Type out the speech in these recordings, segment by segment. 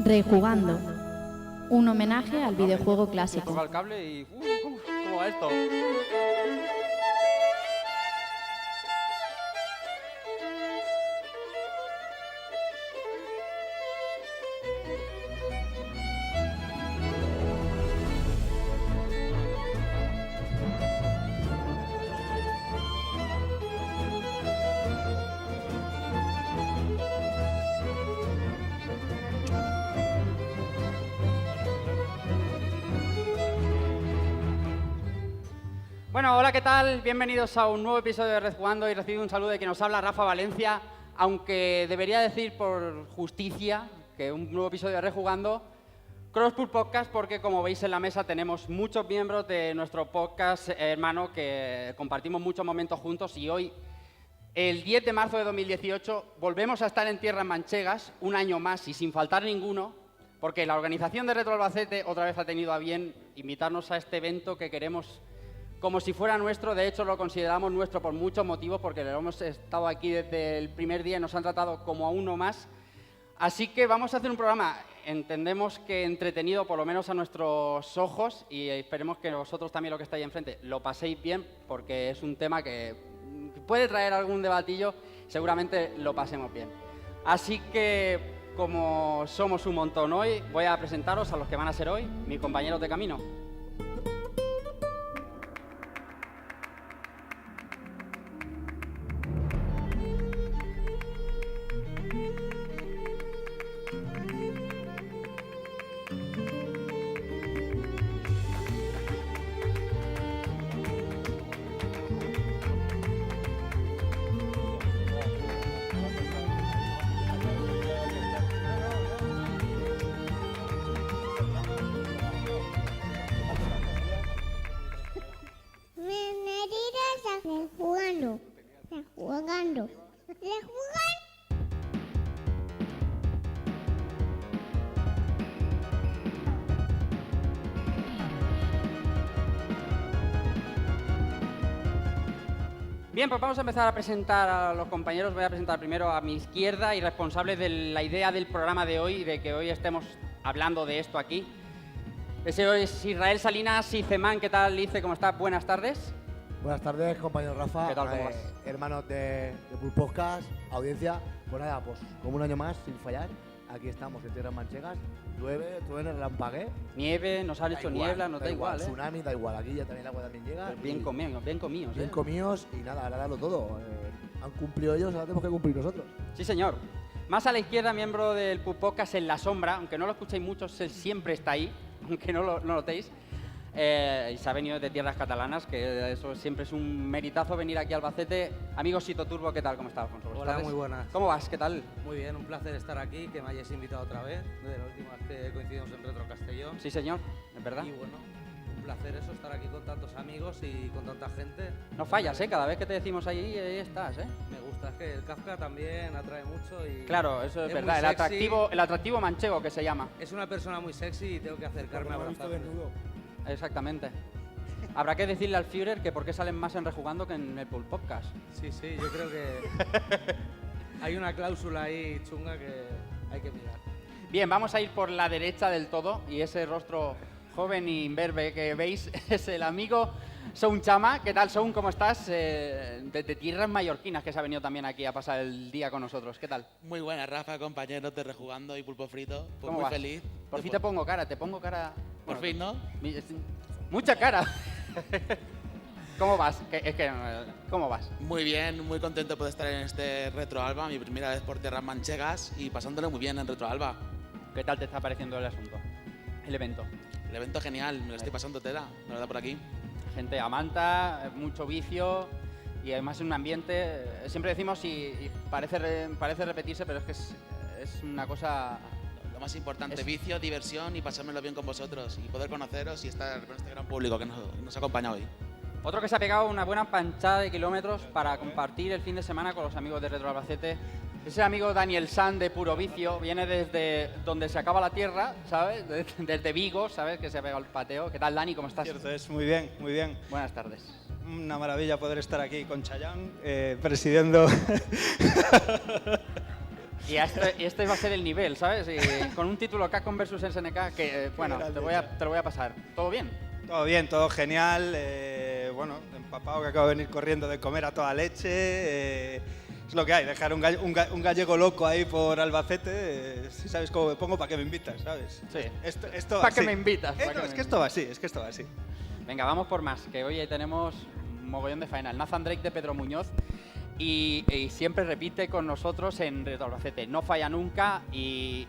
Rejugando, un homenaje al videojuego clásico. Toca el cable y... ¿cómo va esto? Bueno, hola, ¿qué tal? Bienvenidos a un nuevo episodio de Rejugando y recibo un saludo de quien nos habla, Rafa Valencia, aunque debería decir por justicia que un nuevo episodio de Rejugando, Crosspur Podcast, porque como veis en la mesa tenemos muchos miembros de nuestro podcast hermano que compartimos muchos momentos juntos y hoy, el 10 de marzo de 2018, volvemos a estar en tierras manchegas un año más y sin faltar ninguno, porque la organización de Retro Albacete otra vez ha tenido a bien invitarnos a este evento que queremos como si fuera nuestro. De hecho, lo consideramos nuestro por muchos motivos, porque lo hemos estado aquí desde el primer día y nos han tratado como a uno más. Así que vamos a hacer un programa, entendemos que entretenido, por lo menos a nuestros ojos, y esperemos que vosotros también, lo que estáis enfrente, lo paséis bien, porque es un tema que puede traer algún debatillo, seguramente lo pasemos bien. Así que, como somos un montón hoy, voy a presentaros a los que van a ser hoy mis compañeros de camino. Rejugando. Bien, pues vamos a empezar a presentar a los compañeros. Voy a presentar primero a mi izquierda y responsable de la idea del programa de hoy, de que hoy estemos hablando de esto aquí. Ese es Israel Salinas, Icemán. ¿Qué tal, Ice? ¿Cómo estás? Buenas tardes. Buenas tardes, compañero Rafa. ¿Qué tal, cómo vas? Hermanos de Pool Podcast, audiencia. Pues nada, pues como un año más, sin fallar. Aquí estamos en tierras manchegas. Llueve, truene, relampaguee. Nieve, nos han hecho niebla, nos da igual, ¿eh? Tsunami, da igual. Aquí ya también el agua también llega. Bien comidos, bien comidos. Bien comidos y nada, ahora darlo todo. Han cumplido ellos, ahora tenemos que cumplir nosotros. Sí, señor. Más a la izquierda, miembro del Pool Podcast en la sombra, aunque no lo escuchéis mucho, él siempre está ahí, aunque no lo notéis. Y se ha venido de tierras catalanas, que eso siempre es un meritazo venir aquí a Albacete. Amigo Sito Turbo, ¿qué tal? ¿Cómo estás, Alfonso? Hola, muy buenas. ¿Cómo vas? ¿Qué tal? Muy bien, un placer estar aquí, que me hayáis invitado otra vez, desde la última vez que coincidimos en Retro Castellón. Sí, señor, es verdad. Y bueno, un placer eso, estar aquí con tantos amigos y con tanta gente. No fallas, ¿eh? Cada vez que te decimos ahí estás, ¿eh? Me gusta, es que el Kafka también atrae mucho y... Claro, eso es muy verdad, el atractivo manchego que se llama. Es una persona muy sexy y tengo que acercarme a abrazarle. Exactamente. Habrá que decirle al Führer que por qué salen más en Rejugando que en el Pool Podcast. Sí, sí, yo creo que hay una cláusula ahí chunga que hay que mirar. Bien, vamos a ir por la derecha del todo y ese rostro joven y imberbe que veis es el amigo Soun Chama. ¿Qué tal, Soun? ¿Cómo estás? De tierras mallorquinas, que se ha venido también aquí a pasar el día con nosotros. ¿Qué tal? Muy buena, Rafa, compañeros de Rejugando y Pulpo Frito. Pues ¿Cómo muy vas? feliz. Por fin te pongo cara, Por fin, ¿no? Mucha cara. ¿Cómo vas? ¿Cómo vas? Muy bien, muy contento de poder estar en este Retro Alba, mi primera vez por tierras manchegas y pasándolo muy bien en Retro Alba. ¿Qué tal te está pareciendo el asunto? El evento. El evento genial, me lo estoy pasando tela, la verdad, por aquí. Gente a manta, mucho vicio y además en un ambiente, siempre decimos y parece repetirse, pero es que es una cosa... Lo más importante, vicio, diversión y pasármelo bien con vosotros y poder conoceros y estar con este gran público que nos acompaña hoy. Otro que se ha pegado una buena panchada de kilómetros para compartir el fin de semana con los amigos de Retro Albacete. Es el amigo Daniel San de Puro Vicio, viene desde donde se acaba la tierra, ¿sabes? Desde Vigo, ¿sabes? Que se ha pegado el pateo. ¿Qué tal, Dani? ¿Cómo estás? Cierto es, muy bien, muy bien. Buenas tardes. Una maravilla poder estar aquí con Chayanne, presidiendo. Y este va a ser el nivel, ¿sabes? Y con un título Capcom vs SNK que, bueno, te lo voy a pasar. ¿Todo bien? Todo bien, todo genial. Bueno, empapado que acabo de venir corriendo de comer a toda leche. Es lo que hay, dejar un gallego loco ahí por Albacete. Si sabes cómo me pongo, ¿para qué me invitas? ¿Sabes? Sí. Esto ¿Para qué me invitas? Esto va así, esto va así. Venga, vamos por más, que hoy tenemos un mogollón de faena. El Nathan Drake de Pedro Muñoz y siempre repite con nosotros en Retro Albacete. No falla nunca y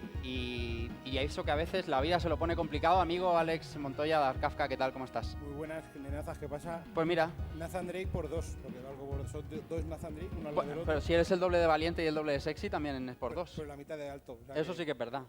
eso que a veces la vida se lo pone complicado. Amigo Alex Montoya de Arcafka, ¿qué tal? ¿Cómo estás? Muy buenas, nenazas, ¿qué pasa? Pues mira, Nathan Drake por dos, porque valgo por son dos Nathan Drake, uno al lado bueno, del otro. pero si eres el doble de valiente y el doble de sexy, también es por dos. Pues la mitad de alto. O sea Eso sí que es verdad.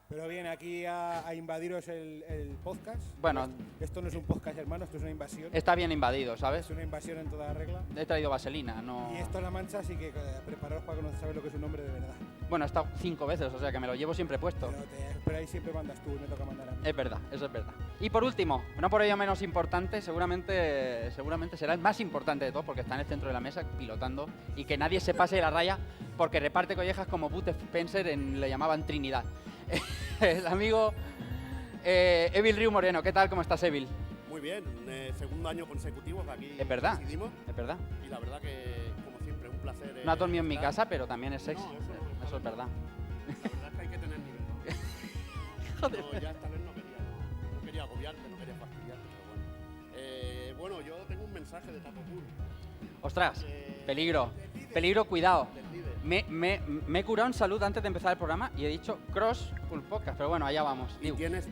Pero bien, aquí a invadiros el podcast. Bueno. Esto no es un podcast, hermano, esto es una invasión. Está bien invadido, ¿sabes? Es una invasión en toda regla. He traído vaselina, no... Y esto es La Mancha, así que preparaos para saber lo que es un nombre de verdad. Bueno, he estado 5 veces, o sea que me lo llevo siempre puesto. Pero ahí siempre mandas tú y me toca mandar a mí. Es verdad, eso es verdad. Y por último, no por ello menos importante, seguramente será el más importante de todos porque está en el centro de la mesa pilotando y que nadie se pase de la raya porque reparte collejas como Bud Spencer le llamaban Trinidad. El amigo Evil Riu Moreno, ¿qué tal? ¿Cómo estás, Evil? Muy bien, segundo año consecutivo que aquí Es verdad, residimos es verdad. y la verdad que, como siempre, un placer. No ha dormido en mi estar. casa, pero también es sexy. No, Eso es verdad. La verdad es que hay que tener nivel. No, ya esta vez no quería agobiarte, no quería fastidiarte, pero bueno. Bueno, yo tengo un mensaje de Taco Cool. Ostras, peligro, cuidado. Me he curado en salud antes de empezar el programa y he dicho Cross Full Podcast, pero bueno, allá vamos. Y tienes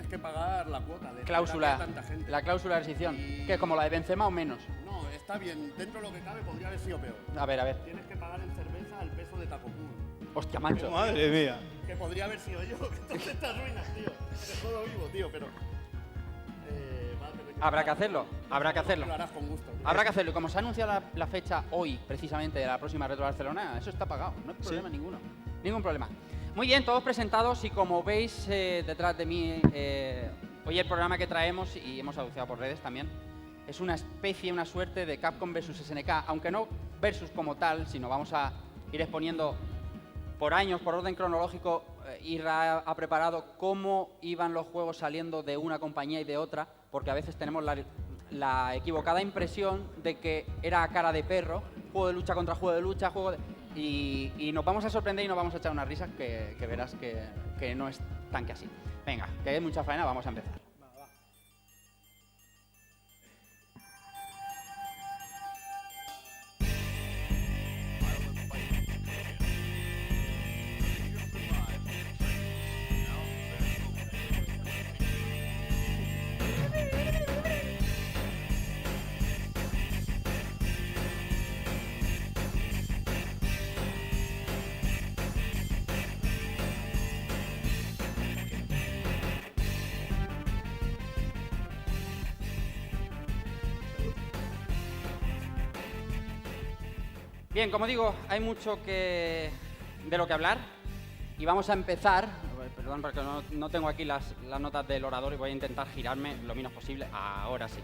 que pagar la cuota de Cláusula, tanta gente. la cláusula de rescisión, que es como la de Benzema o menos. No, está bien, dentro de lo que cabe podría haber sido peor. A ver. Tienes que pagar en cerveza el peso de Taco Cool. Hostia, mancho. Madre mía. Que podría haber sido yo, que entonces te arruinas, tío. Te jodo vivo, tío, pero... va a tener Habrá que hacerlo. Lo harás con gusto. Habrá que hacerlo. Y como se ha anunciado la fecha hoy, precisamente, de la próxima Retro Barcelona, eso está pagado. No hay problema ninguno. Ningún problema. Muy bien, todos presentados y como veis detrás de mí, hoy el programa que traemos, y hemos anunciado por redes también, es una especie, una suerte de Capcom vs SNK, aunque no versus como tal, sino vamos a ir exponiendo por años, por orden cronológico. Irra ha preparado cómo iban los juegos saliendo de una compañía y de otra, porque a veces tenemos la equivocada impresión de que era a cara de perro, juego de lucha contra juego de lucha, y nos vamos a sorprender y nos vamos a echar unas risas que verás que no es tan que así. Venga, que hay mucha faena, vamos a empezar. Bien, como digo, hay mucho de lo que hablar y vamos a empezar, perdón porque no tengo aquí las notas del orador y voy a intentar girarme lo menos posible, ahora sí.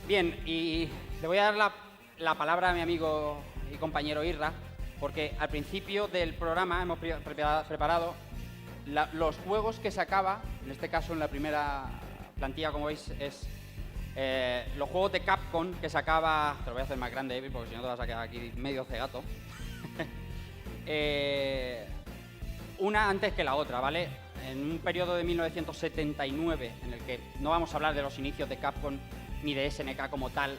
Bien, y le voy a dar la palabra a mi amigo y compañero Irra, porque al principio del programa hemos preparado los juegos que sacaba, en este caso en la primera plantilla, como veis, es... los juegos de Capcom que sacaba... Te lo voy a hacer más grande, Evil, porque si no te vas a quedar aquí medio cegato. Una antes que la otra, ¿vale? en un periodo de 1979 en el que no vamos a hablar de los inicios de Capcom ni de SNK como tal,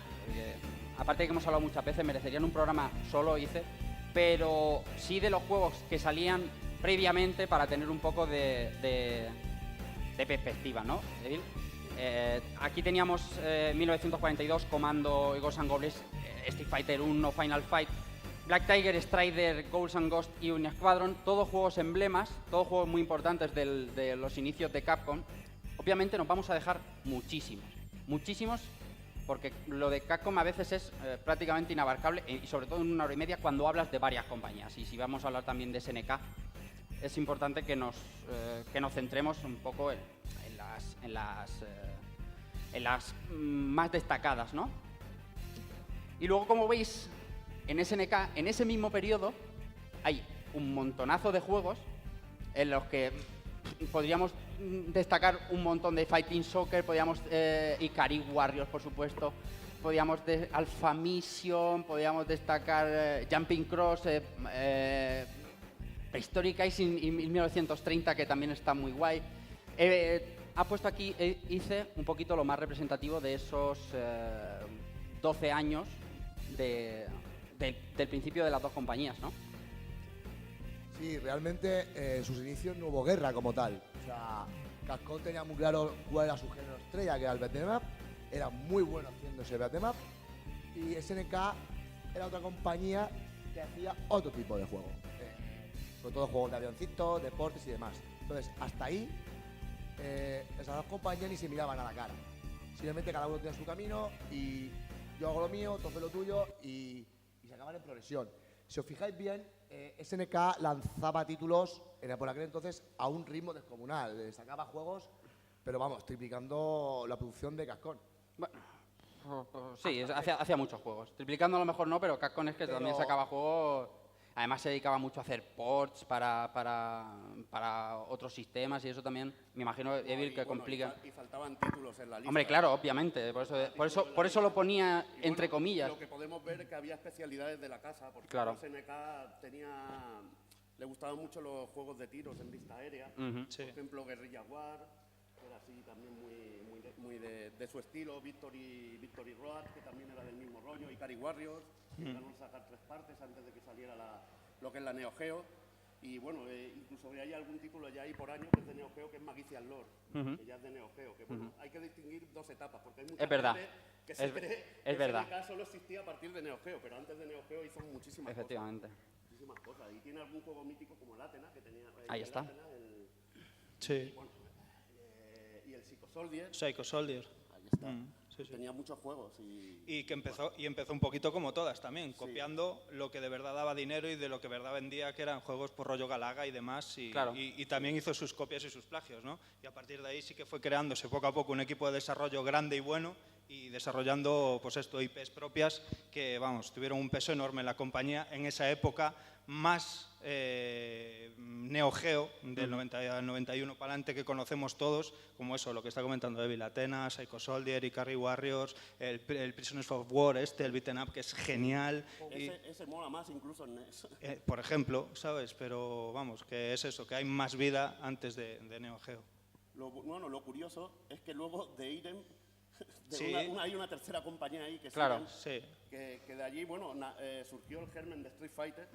aparte de que hemos hablado muchas veces, merecerían un programa solo, pero sí de los juegos que salían previamente para tener un poco de perspectiva, ¿no, Evil? Aquí teníamos 1942, Commando, Ghosts and Goblins, Street Fighter 1, Final Fight, Black Tiger, Strider, Ghosts and Ghosts y Union Squadron, todos juegos emblemas, todos juegos muy importantes de los inicios de Capcom. Obviamente nos vamos a dejar muchísimos, porque lo de Capcom a veces es prácticamente inabarcable, y sobre todo en una hora y media cuando hablas de varias compañías. Y si vamos a hablar también de SNK, es importante que nos centremos un poco en las más destacadas, ¿no? Y luego, como veis, en SNK, en ese mismo periodo, hay un montonazo de juegos en los que podríamos destacar un montón de Fighting Soccer, podríamos Ikari Warriors, por supuesto, podríamos Alpha Mission, podríamos destacar Jumping Cross, Prehistoric Ice y 1930, que también está muy guay. Ha puesto aquí, hice un poquito lo más representativo de esos 12 años del principio de las dos compañías, ¿no? Sí, realmente en sus inicios no hubo guerra como tal. O sea, Capcom tenía muy claro cuál era su género estrella, que era el beat'em up. Era muy bueno haciendo ese beat'em up. Y SNK era otra compañía que hacía otro tipo de juego. Sobre todo juegos de avioncitos, deportes y demás. Entonces, hasta ahí, esas dos compañías ni se miraban a la cara. Simplemente cada uno tenía su camino y yo hago lo mío, tú haces lo tuyo y se acaban en progresión. Si os fijáis bien, SNK lanzaba títulos por aquel entonces a un ritmo descomunal. Sacaba juegos, pero vamos, triplicando la producción de Capcom. Bueno, sí, hacía muchos juegos. Triplicando a lo mejor no, pero Capcom es que también sacaba juegos. Además se dedicaba mucho a hacer ports para otros sistemas y eso también, me imagino, Evil, que complica. Y faltaban títulos en la lista. Hombre, claro, obviamente, por eso lo ponía entre comillas. Lo que podemos ver es que había especialidades de la casa, porque claro. SNK le gustaban mucho los juegos de tiros en vista aérea. Sí. Por ejemplo, Guerrilla War, que era así también muy de su estilo, Victory Road, que también era del mismo rollo, Ikari Warriors, que llegaron a sacar 3 partes antes de que saliera lo que es la Neo Geo. Y bueno, incluso hay algún título ya ahí por año que es de Neo Geo, que es Magician Lore, que ya es de Neo Geo. Que bueno, hay que distinguir 2 etapas, porque hay mucha gente que se cree que SNK solo existía a partir de Neo Geo, pero antes de Neo Geo hizo muchísimas Efectivamente. cosas. Muchísimas cosas. Y tiene algún juego mítico como el Athena, que tenía... Ahí está. Athena, Sí. Bueno, y el Psycho Soldier. Psycho Soldier. Ahí está. Sí. Tenía muchos juegos y que empezó un poquito como todas también, copiando lo que de verdad daba dinero y de lo que de verdad vendía, que eran juegos por rollo Galaga y demás, y también hizo sus copias y sus plagios, ¿no? Y a partir de ahí sí que fue creándose poco a poco un equipo de desarrollo grande y bueno, y desarrollando pues IPs propias que, vamos, tuvieron un peso enorme en la compañía en esa época más Neo Geo, del 90 al 91 para adelante, que conocemos todos, como eso, lo que está comentando Evil, Athena, Psycho Soldier, Ikari Warriors, el Prisoners of War, el beat'em up, que es genial. Ese mola más incluso en NES. Por ejemplo, ¿sabes? Pero vamos, que es eso, que hay más vida antes de Neo Geo. Lo curioso es que luego de Irem hay una tercera compañía ahí que que de allí, bueno, surgió el germen de Street Fighter.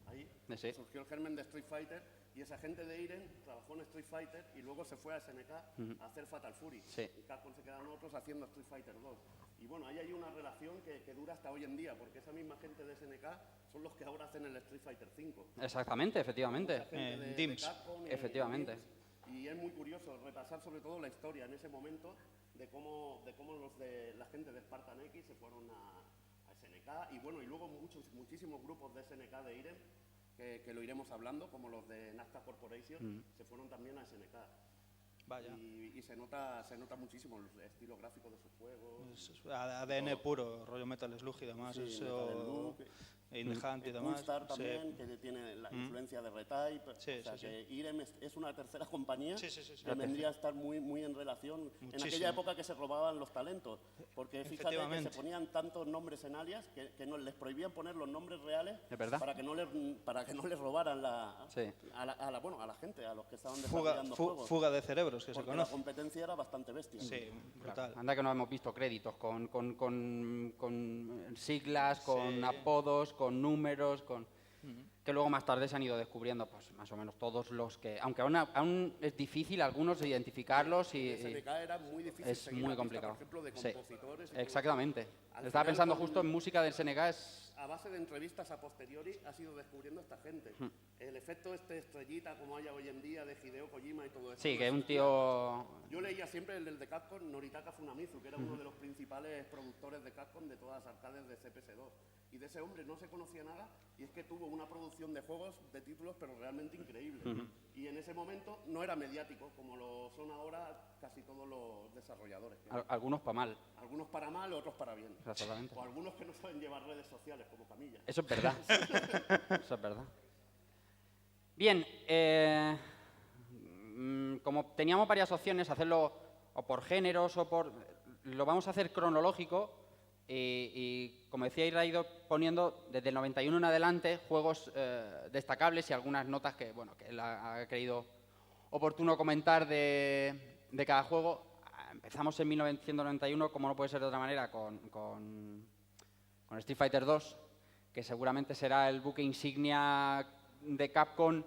Ahí surgió el germen de Street Fighter y esa gente de Irem trabajó en Street Fighter y luego se fue a SNK a hacer Fatal Fury. Y Capcom se quedaron otros haciendo Street Fighter 2. Y bueno, ahí hay una relación que dura hasta hoy en día, porque esa misma gente de SNK son los que ahora hacen el Street Fighter 5. Exactamente, efectivamente. DIMS. Efectivamente. Y es muy curioso repasar sobre todo la historia en ese momento de cómo la gente de Spartan X se fueron a SNK y bueno, y luego muchísimos grupos de SNK de Irem que lo iremos hablando, como los de Nazca Corporation, se fueron también a SNK. Vaya. Y se nota muchísimo el estilo gráfico de sus juegos. ADN puro, rollo Metal Slug y demás. Sí, eso, In the Hunt y demás. Gunstar también, que tiene la influencia de Retype. Que Irem es una tercera compañía que vendría a estar muy en relación en aquella época que se robaban los talentos. Porque fíjate que se ponían tantos nombres en alias que no, les prohibían poner los nombres reales para que no les robaran a la gente, a los que estaban desarrollando juegos. Fuga de cerebros, que se porque conoce. la competencia era bastante bestia. Sí, brutal. Anda que no hemos visto créditos con siglas, con apodos, con números, que luego más tarde se han ido descubriendo, pues más o menos todos los que, aunque aún es difícil algunos identificarlos y SNK era muy difícil es seguir muy la complicado. pista, por ejemplo, de compositores. Exactamente. Al Estaba final, pensando justo en música del SNK a base de entrevistas a posteriori has ido descubriendo esta gente. El efecto estrellita como haya hoy en día de Hideo Kojima y todo eso. Sí, que es un tío... Yo leía siempre el de Capcom, Noritaka Funamizu, que era uno de los principales productores de Capcom de todas las arcades de CPS2. Y de ese hombre no se conocía nada, y es que tuvo una producción de juegos, de títulos, pero realmente increíble. Y en ese momento no era mediático, como lo son ahora casi todos los desarrolladores. Algunos para mal. Algunos para mal, otros para bien. Exactamente. O algunos que no saben llevar redes sociales, como Camilla. Eso es verdad. Eso es verdad. Bien, como teníamos varias opciones, hacerlo o por géneros o por... Lo vamos a hacer cronológico y como decía, ir poniendo desde el 91 en adelante juegos destacables y algunas notas que, bueno, que él ha creído oportuno comentar de cada juego. Empezamos en 1991, como no puede ser de otra manera, con Street Fighter 2, que seguramente será el buque insignia de Capcom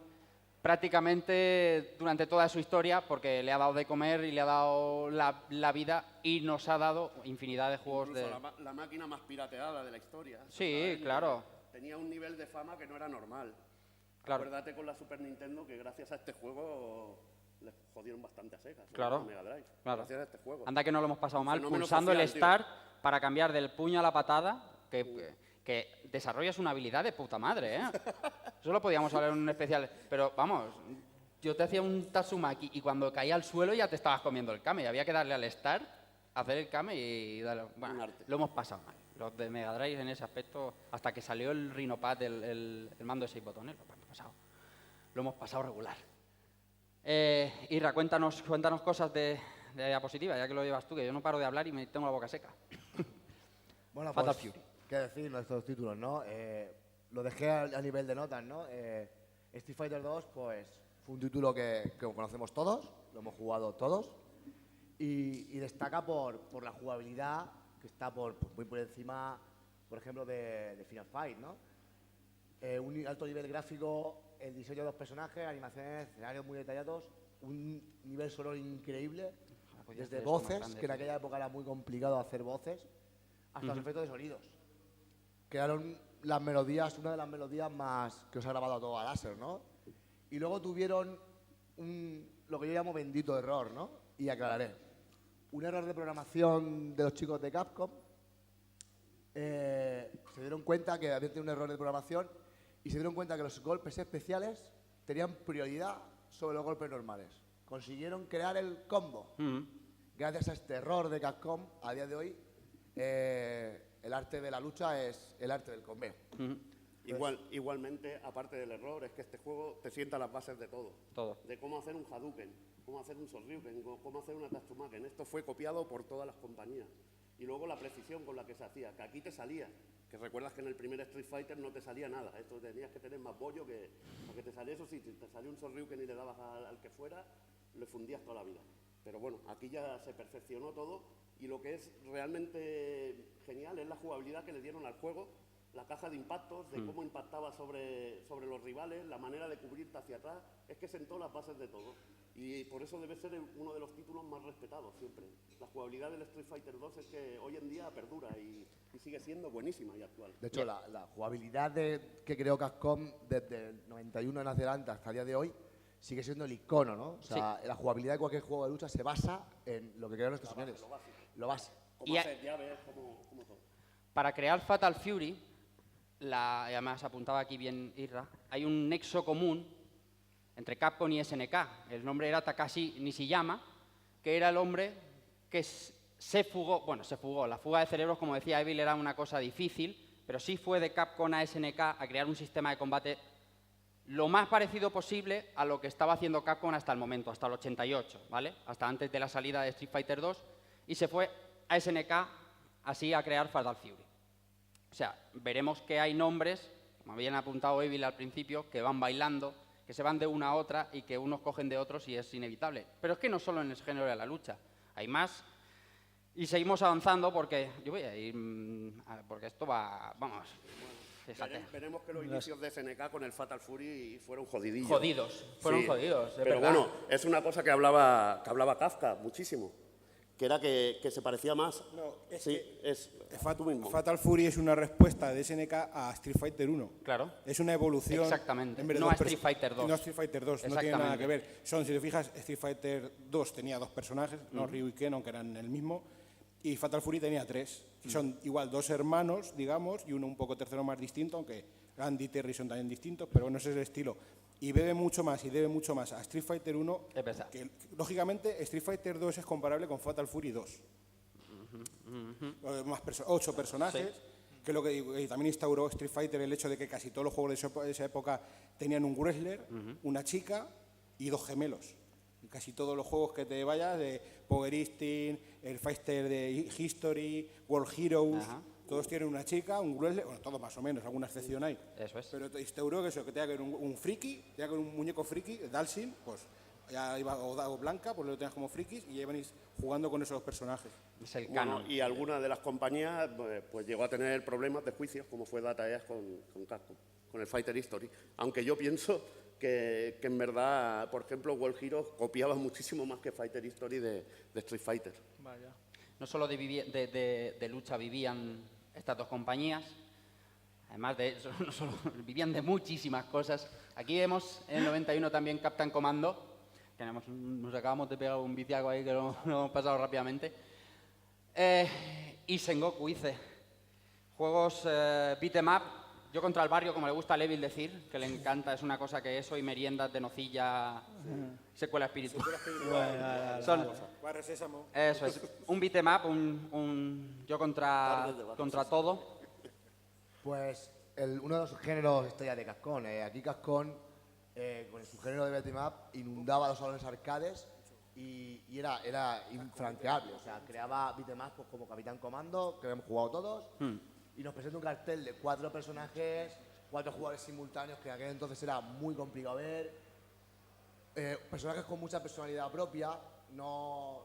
prácticamente durante toda su historia, porque le ha dado de comer y le ha dado la vida y nos ha dado infinidad de juegos. Incluso la máquina más pirateada de la historia. Sí, claro. Tenía un nivel de fama que no era normal. Claro. Acuérdate con la Super Nintendo que gracias a este juego les jodieron bastante a secas. Claro. Mega Drive, claro. gracias a este juego. Anda que no lo hemos pasado mal Fenómeno pulsando social, el Start para cambiar del puño a la patada, que desarrollas una habilidad de puta madre, ¿eh? Eso lo podíamos hablar en un especial. Pero vamos, yo te hacía un Tatsumaki y cuando caía al suelo ya te estabas comiendo el Kame. Había que darle al Start, hacer el Kame y darle... Bueno, lo hemos pasado mal. Los de Mega Drive en ese aspecto, hasta que salió el Rhinopad, el mando de 6 botones, lo hemos pasado regular. Irra, cuéntanos cosas de diapositiva, ya que lo llevas tú, que yo no paro de hablar y me tengo la boca seca. Bueno, Fatal pues, Fury. qué decir nuestros títulos, ¿no? Lo dejé a nivel de notas, ¿no? Street Fighter 2, pues, fue un título que conocemos todos, lo hemos jugado todos, y destaca por la jugabilidad, que está muy por encima, por ejemplo, de Final Fight, ¿no? Un alto nivel gráfico, el diseño de los personajes, animaciones, escenarios muy detallados, un nivel sonoro increíble, desde voces, que en aquella época era muy complicado hacer voces, hasta los efectos de sonidos. Quedaron las melodías, una de las melodías más que os ha grabado a todo a láser, ¿no? Y luego tuvieron lo que yo llamo bendito error, ¿no? Y aclararé. Un error de programación de los chicos de Capcom. Se dieron cuenta que había tenido un error de programación y se dieron cuenta que los golpes especiales tenían prioridad sobre los golpes normales. Consiguieron crear el combo. Gracias a este error de Capcom, a día de hoy, el arte de la lucha es el arte del combeo. Igualmente, aparte del error, es que este juego te sienta las bases de todo. De cómo hacer un Hadouken, cómo hacer un Shoryuken, cómo hacer una Tatsumaken. Esto fue copiado por todas las compañías. Y luego la precisión con la que se hacía, que aquí te salía. Que recuerdas que en el primer Street Fighter no te salía nada. Esto tenías que tener más bollo que te salía. Eso sí, si te salía un Shoryuken y le dabas al que fuera, le fundías toda la vida. Pero bueno, aquí ya se perfeccionó todo. Y lo que es realmente genial es la jugabilidad que le dieron al juego, la caja de impactos, de cómo impactaba sobre los rivales, la manera de cubrirte hacia atrás, es que sentó las bases de todo. Y por eso debe ser uno de los títulos más respetados siempre. La jugabilidad del Street Fighter 2 es que hoy en día perdura y sigue siendo buenísima y actual. De hecho, la jugabilidad que creó Capcom desde el 91 en adelante hasta el día de hoy sigue siendo el icono, ¿no? O sea, la jugabilidad de cualquier juego de lucha se basa en lo que crearon estos señores. Lo básico. Como hacer llaves, como todo. Para crear Fatal Fury, y además apuntaba aquí bien Irra, hay un nexo común entre Capcom y SNK. El nombre era Takashi Nishiyama, que era el hombre que se fugó. La fuga de cerebros, como decía Evil, era una cosa difícil, pero sí fue de Capcom a SNK a crear un sistema de combate lo más parecido posible a lo que estaba haciendo Capcom hasta el momento, hasta el 88, ¿vale? Hasta antes de la salida de Street Fighter 2, y se fue a SNK así a crear Fatal Fury. O sea, veremos que hay nombres, como habían apuntado Evil al principio, que van bailando, que se van de una a otra y que unos cogen de otros y es inevitable. Pero es que no solo en el género de la lucha, hay más. Y seguimos avanzando porque yo voy a ir, porque esto va, vamos, fíjate. Veremos que los inicios de SNK con el Fatal Fury fueron jodidillos. Fueron jodidos, pero verdad. bueno, es una cosa que hablaba Kafka muchísimo, que era que se parecía más. No, es sí, que es tú mismo. Fatal Fury es una respuesta de SNK a Street Fighter 1. Claro. Es una evolución. Exactamente. En vez de No dos a Street Fighter 2. No a Street Fighter 2, no tiene nada que ver. Son, si te fijas, Street Fighter 2 tenía 2 personajes, no Ryu y Ken, aunque eran el mismo, y Fatal Fury tenía 3. Y son igual 2 hermanos, digamos, y uno un poco tercero más distinto, aunque Andy y Terry son también distintos, pero bueno, ese es el estilo. Y bebe mucho más y debe mucho más a Street Fighter 1, Es verdad. que lógicamente Street Fighter 2 es comparable con Fatal Fury 2. 8 personajes, que es lo que digo, y también instauró Street Fighter el hecho de que casi todos los juegos de esa época tenían un wrestler, una chica y 2 gemelos. Y casi todos los juegos que te vayas, de Power Instinct, el Fighter de History, World Heroes, todos tienen una chica, un wrestler, bueno, todos más o menos, alguna excepción hay. Eso es. Pero te instauró que eso, que tenga que haber un friki, tenga que haber un muñeco friki, Dalsin, pues ya iba, o Blanca, pues lo tenías como frikis y ya venís jugando con esos personajes. Es el Bueno, canon. y alguna de las compañías pues llegó a tener problemas de juicios, como fue Data East con Capcom, con el Fighter History. Aunque yo pienso que en verdad, por ejemplo, World Heroes copiaba muchísimo más que Fighter History de Street Fighter. Vaya. No solo de lucha vivían estas dos compañías, además de eso, no solo vivían de muchísimas cosas. Aquí vemos en el 91 también Captain Commando, que nos acabamos de pegar un viciaco ahí que lo hemos pasado rápidamente. Y Sengoku hice juegos beat 'em up, yo contra el barrio, como le gusta a Levil decir, que le encanta, es una cosa que eso y meriendas de nocilla, secuela espiritual. Son, Barrio Sésamo. eso es, un beat 'em up, un yo contra todo. Pues uno de los géneros estrella de Capcom. Aquí Capcom, con su género de beat'em up, inundaba los salones arcades y era infranqueable. O sea, creaba beat'em up pues, como Capitán Comando, que hemos jugado todos, y nos presenta un cartel de 4 personajes, 4 jugadores simultáneos, que en aquel entonces era muy complicado ver. Personajes con mucha personalidad propia, no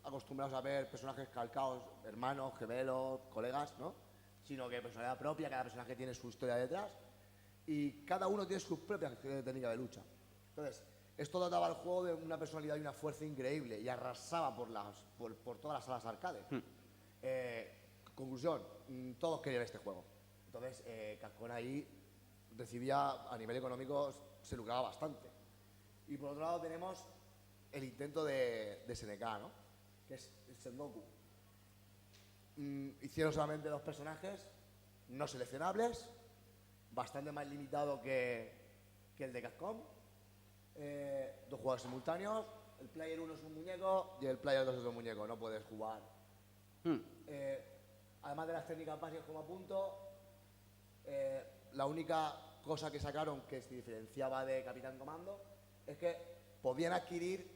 acostumbrados a ver personajes calcados, hermanos, gemelos, colegas, ¿no? Sino que personalidad propia, cada personaje tiene su historia detrás y cada uno tiene sus propias técnicas de lucha. Entonces, esto dotaba al juego de una personalidad y una fuerza increíble y arrasaba por todas las salas arcade. Conclusión, todos querían este juego. Entonces, Capcom ahí recibía, a nivel económico, se lucraba bastante. Y por otro lado tenemos el intento de SNK, ¿no? Que es el Sengoku. Hicieron solamente 2 personajes no seleccionables, bastante más limitado que el de Capcom. 2 jugadores simultáneos, el player 1 es un muñeco y el player 2 es otro muñeco, no puedes jugar. Además de las técnicas básicas como apunto, la única cosa que sacaron que se diferenciaba de Capitán Comando es que podían adquirir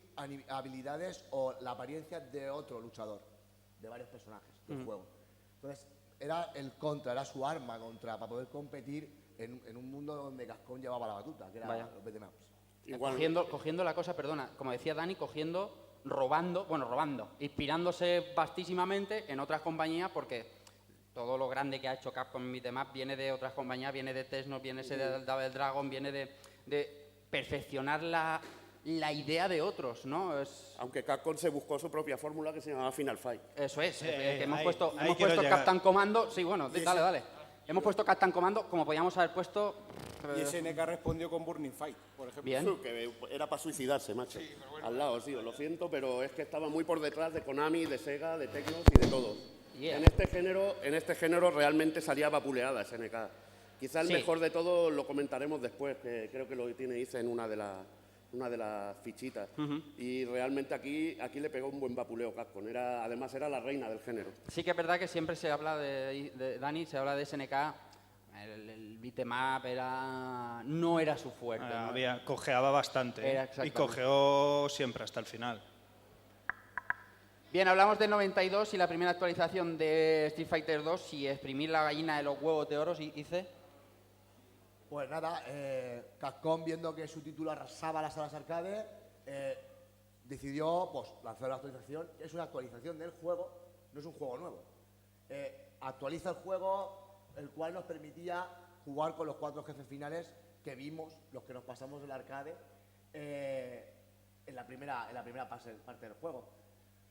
habilidades o la apariencia de otro luchador, de varios personajes del juego. Entonces, era el contra, era su arma contra para poder competir en un mundo donde Capcom llevaba la batuta, que era los beat'em ups. Cogiendo la cosa, perdona, como decía Dani, robando, inspirándose vastísimamente en otras compañías, porque todo lo grande que ha hecho Capcom en beat'em up viene de otras compañías, viene de Tesno, viene de Double Dragon, viene de perfeccionar la idea de otros, ¿no? Aunque Capcom se buscó su propia fórmula que se llamaba Final Fight. Eso es, que hemos puesto llegar. Captain Commando, sí, bueno, dale. Hemos puesto Captain Commando como podíamos haber puesto... Y SNK respondió con Burning Fight, por ejemplo. Bien. Que era para suicidarse, macho. Sí, pero bueno. Al lado, sí, lo siento, pero es que estaba muy por detrás de Konami, de Sega, de Tecnos y de todo. Yeah. En este género realmente salía vapuleada SNK. Quizá el mejor de todo lo comentaremos después, que creo que lo tiene Ice en una de las fichitas. Y realmente aquí le pegó un buen vapuleo Capcom. Además era la reina del género. Sí que es verdad que siempre se habla de Dani, se habla de SNK El beat'em up no era su fuerte. ¿no? Cojeaba bastante y cojeó siempre hasta el final. Bien, hablamos del 92 y la primera actualización de Street Fighter 2 y exprimir la gallina de los huevos de oro, hice. Pues nada, Capcom, viendo que su título arrasaba las salas arcade, decidió pues, lanzar una actualización. Es una actualización del juego, no es un juego nuevo. Actualiza el juego, el cual nos permitía jugar con los 4 jefes finales que vimos, los que nos pasamos del arcade, en la primera parte del juego.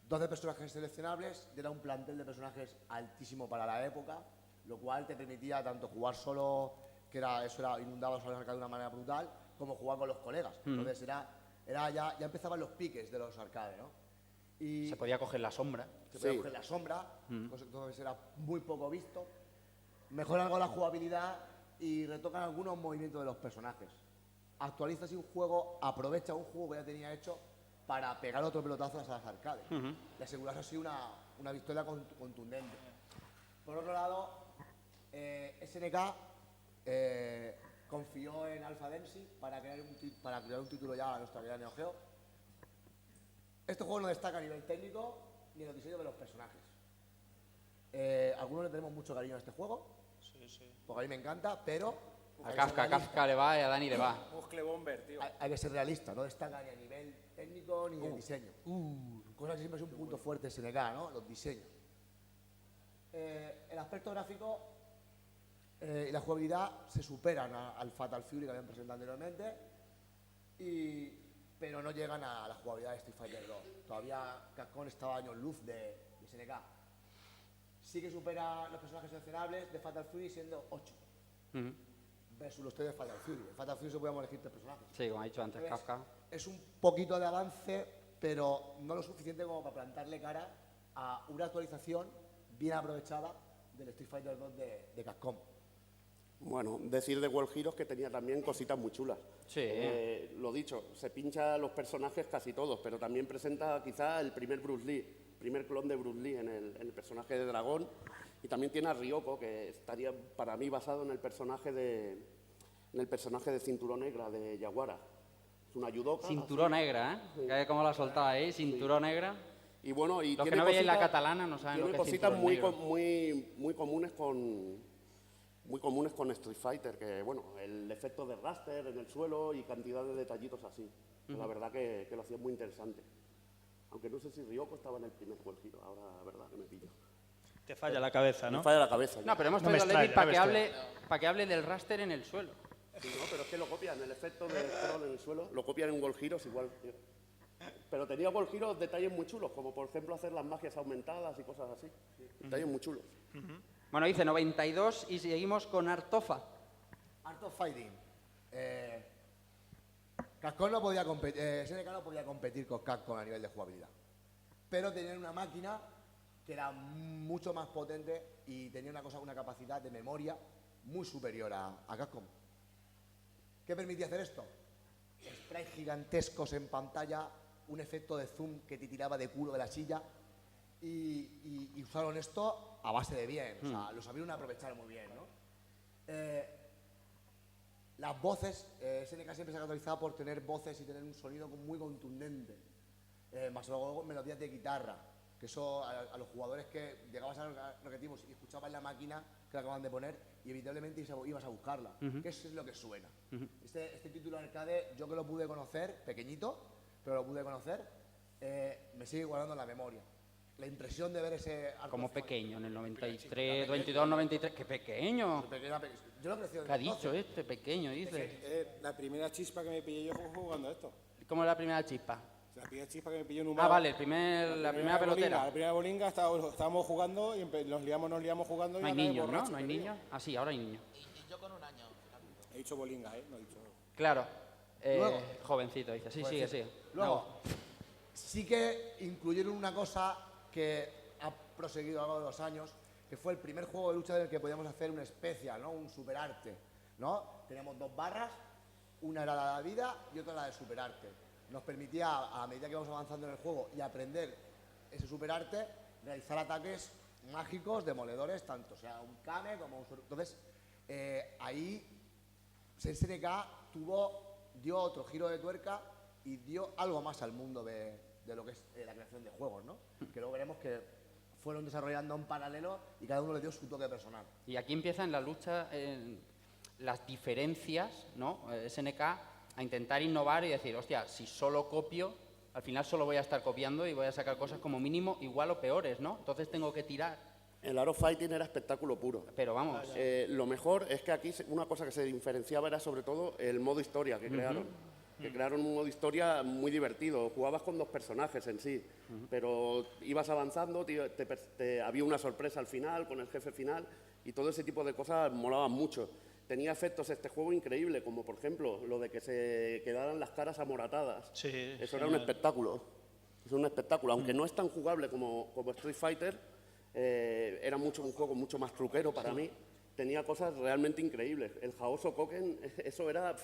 12 personajes seleccionables, era un plantel de personajes altísimo para la época, lo cual te permitía tanto jugar solo, que inundaba las salas arcade de una manera brutal, como jugar con los colegas. Entonces ya empezaban los piques de los arcades, ¿no? Y se podía coger la sombra. Entonces era muy poco visto. Mejoran algo la jugabilidad y retocan algunos movimientos de los personajes. Actualiza así un juego, aprovecha un juego que ya tenía hecho para pegar otro pelotazo a las salas arcade y asegurarse así una victoria contundente. Por otro lado, SNK confió en Alpha Density para crear un título ya a nuestra querida Neo Geo. Este juego no destaca a nivel técnico ni en el diseño de los personajes. Algunos le tenemos mucho cariño a este juego, porque a mí me encanta, pero a Kafka le va y a Dani le va. Bomber, tío. Hay que ser realista, no destaca ni a nivel técnico ni en diseño. Cosa que siempre es un punto fuerte de SNK, ¿no? Los diseños. El aspecto gráfico y la jugabilidad se superan al Fatal Fury que habían presentado anteriormente, pero no llegan a la jugabilidad de Street Fighter 2. Todavía Capcom estaba a años luz de SNK. Sí que supera los personajes seleccionables de Fatal Fury siendo 8. Versus los 3 de Fatal Fury. En Fatal Fury se podíamos elegir 3 personajes. Sí, como ha dicho antes Kafka. Es un poquito de avance, pero no lo suficiente como para plantarle cara a una actualización bien aprovechada del Street Fighter 2 de Capcom. Bueno, decir de World Heroes que tenía también cositas muy chulas. Sí. Lo dicho, se pincha los personajes casi todos, pero también presenta quizá el primer Bruce Lee, primer clon de Bruce Lee en el personaje de Dragón. Y también tiene a Ryoko, que estaría para mí basado en el personaje de Cinturón Negra de Yaguara. Es una judoka. Cinturón Negra, ¿eh? Sí. ¿Cómo la soltaba ahí? Cinturón Negra. Y bueno, y los que no veis la catalana no saben lo que es cositas muy comunes con Street Fighter, que bueno, el efecto de raster en el suelo y cantidad de detallitos así. La verdad que lo hacía muy interesante. Aunque no sé si Ryoko estaba en el primer World Hero, ahora la verdad que me pillo. Te falla la cabeza, ¿no? Me falla la cabeza. No, pero hemos traído a Levi para que hable del raster en el suelo. Sí, no, pero es que lo copian, el efecto de scroll en el suelo, lo copian en World Heroes igual. Pero tenía World Heroes detalles muy chulos, como por ejemplo hacer las magias aumentadas y cosas así. Detalles muy chulos. Bueno, dice 92 y seguimos con Artofa. Art of Fighting. Capcom no podía competir, SNK no podía competir con Capcom a nivel de jugabilidad. Pero tenían una máquina que era mucho más potente y tenía una capacidad de memoria muy superior a Capcom. ¿Qué permitía hacer esto? Sprites gigantescos en pantalla, un efecto de zoom que te tiraba de culo de la silla y usaron esto a base de bien, o sea, lo sabieron aprovechar muy bien, ¿no? Las voces, SNK siempre se ha caracterizado por tener voces y tener un sonido muy contundente, más luego melodías de guitarra, que eso a los jugadores que llegabas a los objetivos y escuchabas la máquina que la acaban de poner y evitablemente ibas a buscarla, que eso es lo que suena. Este título arcade yo que lo pude conocer, pequeñito, pero lo pude conocer, me sigue guardando en la memoria. La impresión de ver ese... Como pequeño, en el 93, 22, 93, ¡qué pequeño! Yo lo crecí. ¿Qué ha dicho este? Pequeño, dice. La primera chispa que me pillé yo jugando esto. ¿Cómo es la primera chispa? La primera chispa que me pilló en un Ah, vale, la primera pelotera. La primera bolinga, estábamos jugando y nos liamos jugando. No hay niños, ¿no? ¿No hay niños? Ah, sí, ahora hay niños. Y yo con un año. He dicho bolinga, no he dicho... Claro. Jovencito, dice. Sí, sigue. Luego, sí que incluyeron una cosa que ha proseguido a lo largo de los años, que fue el primer juego de lucha en el que podíamos hacer un especial, ¿no? Un superarte, ¿no? Teníamos 2 barras, una era la de vida y otra la de superarte. Nos permitía, a medida que íbamos avanzando en el juego y aprender ese superarte, realizar ataques mágicos, demoledores, tanto sea un Kame como un... Entonces, Ahí SNK dio otro giro de tuerca y dio algo más al mundo de lo que es la creación de juegos, ¿no? Que luego veremos que fueron desarrollando en paralelo y cada uno le dio su toque personal. Y aquí empiezan la lucha, las diferencias, ¿no? SNK a intentar innovar y decir, hostia, si solo copio, al final solo voy a estar copiando y voy a sacar cosas como mínimo igual o peores, ¿no? Entonces tengo que tirar. El Art of Fighting era espectáculo puro. Pero vamos. Lo mejor es que aquí una cosa que se diferenciaba era sobre todo el modo historia que crearon. Que crearon un modo historia muy divertido. Jugabas con 2 personajes en sí, pero ibas avanzando, había una sorpresa al final, con el jefe final, y todo ese tipo de cosas molaban mucho. Tenía efectos este juego increíbles, como por ejemplo lo de que se quedaran las caras amoratadas. Sí, eso era un espectáculo. Es un espectáculo, aunque no es tan jugable como Street Fighter, era un juego mucho más truquero para mí. Tenía cosas realmente increíbles. El Haoso Koken, eso era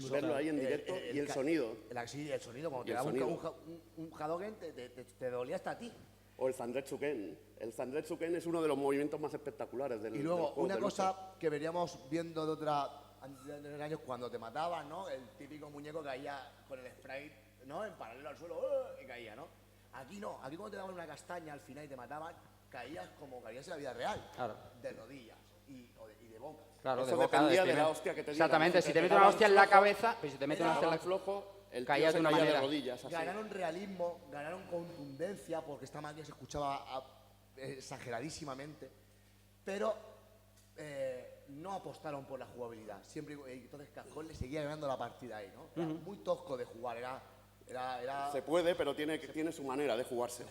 verlo ahí en directo, y el sonido. Sí, el sonido, cuando te daba un Hadoken te dolía hasta a ti. O el Zanretsu Ken. El Zanretsu Ken es uno de los movimientos más espectaculares del juego. Y luego, una cosa que veníamos viendo de años, cuando te mataban, ¿no? El típico muñeco caía con el sprite, ¿no? En paralelo al suelo, y caía, ¿no? Aquí no, aquí cuando te daban una castaña al final y te mataban, caías como caías en la vida real, claro, de rodillas y de boca. Claro, eso de boca, dependía de la hostia que te dieran. Exactamente, si te metes una hostia en la cabeza, pues si te metes una hostia en la flojo, el caías de una caía manera. De rodillas, así. Ganaron realismo, ganaron contundencia, porque esta máquina se escuchaba exageradísimamente, pero no apostaron por la jugabilidad. Entonces Capcom le seguía ganando la partida ahí, ¿no? Era muy tosco de jugar, era se puede, pero tiene su manera de jugarse.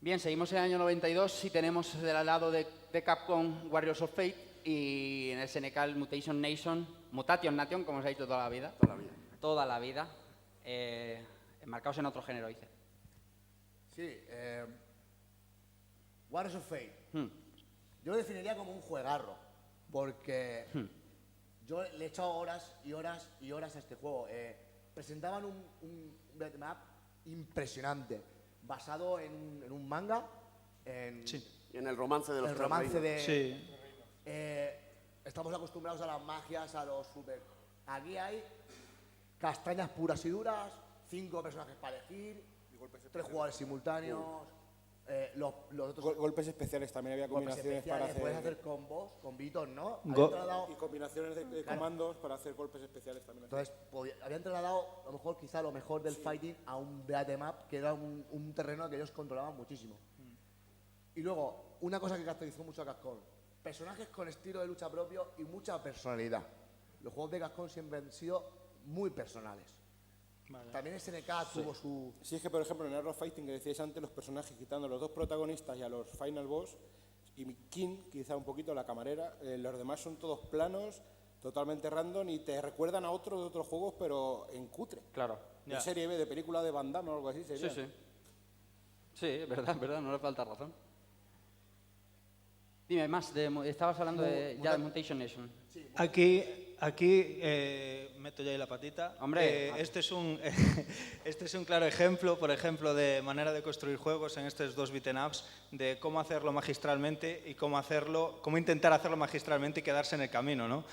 Bien, seguimos en el año 92 y tenemos del lado de Capcom Warriors of Fate y en el SNK el Mutation Nation, como se ha dicho toda la vida. Toda la vida. Enmarcados en otro género, dice. Sí, Warriors of Fate. Yo lo definiría como un juegarro, porque yo le he echado horas y horas y horas a este juego. Presentaban un beatmap impresionante, basado en un manga, y en el romance de los tres reinos. Sí. Estamos acostumbrados a las magias, a los super... Aquí hay castañas puras y duras, 5 personajes para elegir, 3 jugadores simultáneos, los otros... Golpes especiales también, había combinaciones para hacer... Puedes hacer combos, combitos, ¿no? Y combinaciones de comandos para hacer golpes especiales también. Entonces, habían trasladado, a lo mejor, quizá lo mejor del fighting a un beat'em up, que era un terreno que ellos controlaban muchísimo. Y luego, una cosa que caracterizó mucho a Capcom: personajes con estilo de lucha propio y mucha personalidad. Los juegos de Capcom siempre han sido muy personales. Vale. También SNK tuvo su... Sí, es que por ejemplo en Art of Fighting, que decíais antes, los personajes, quitando a los 2 protagonistas y a los final boss, y King, quizá un poquito, la camarera, los demás son todos planos, totalmente random, y te recuerdan a otros de otros juegos, pero en cutre. Claro. De serie B, de película de Van Damme o algo así. Sería. Sí. Sí, es verdad, no le falta razón. Dime, más, estabas hablando de Mutation Nation. Sí, Aquí meto ya ahí la patita. Hombre, este es un claro ejemplo, por ejemplo, de manera de construir juegos en estos 2 beat'em ups, de cómo hacerlo magistralmente y cómo intentar hacerlo magistralmente y quedarse en el camino, ¿no?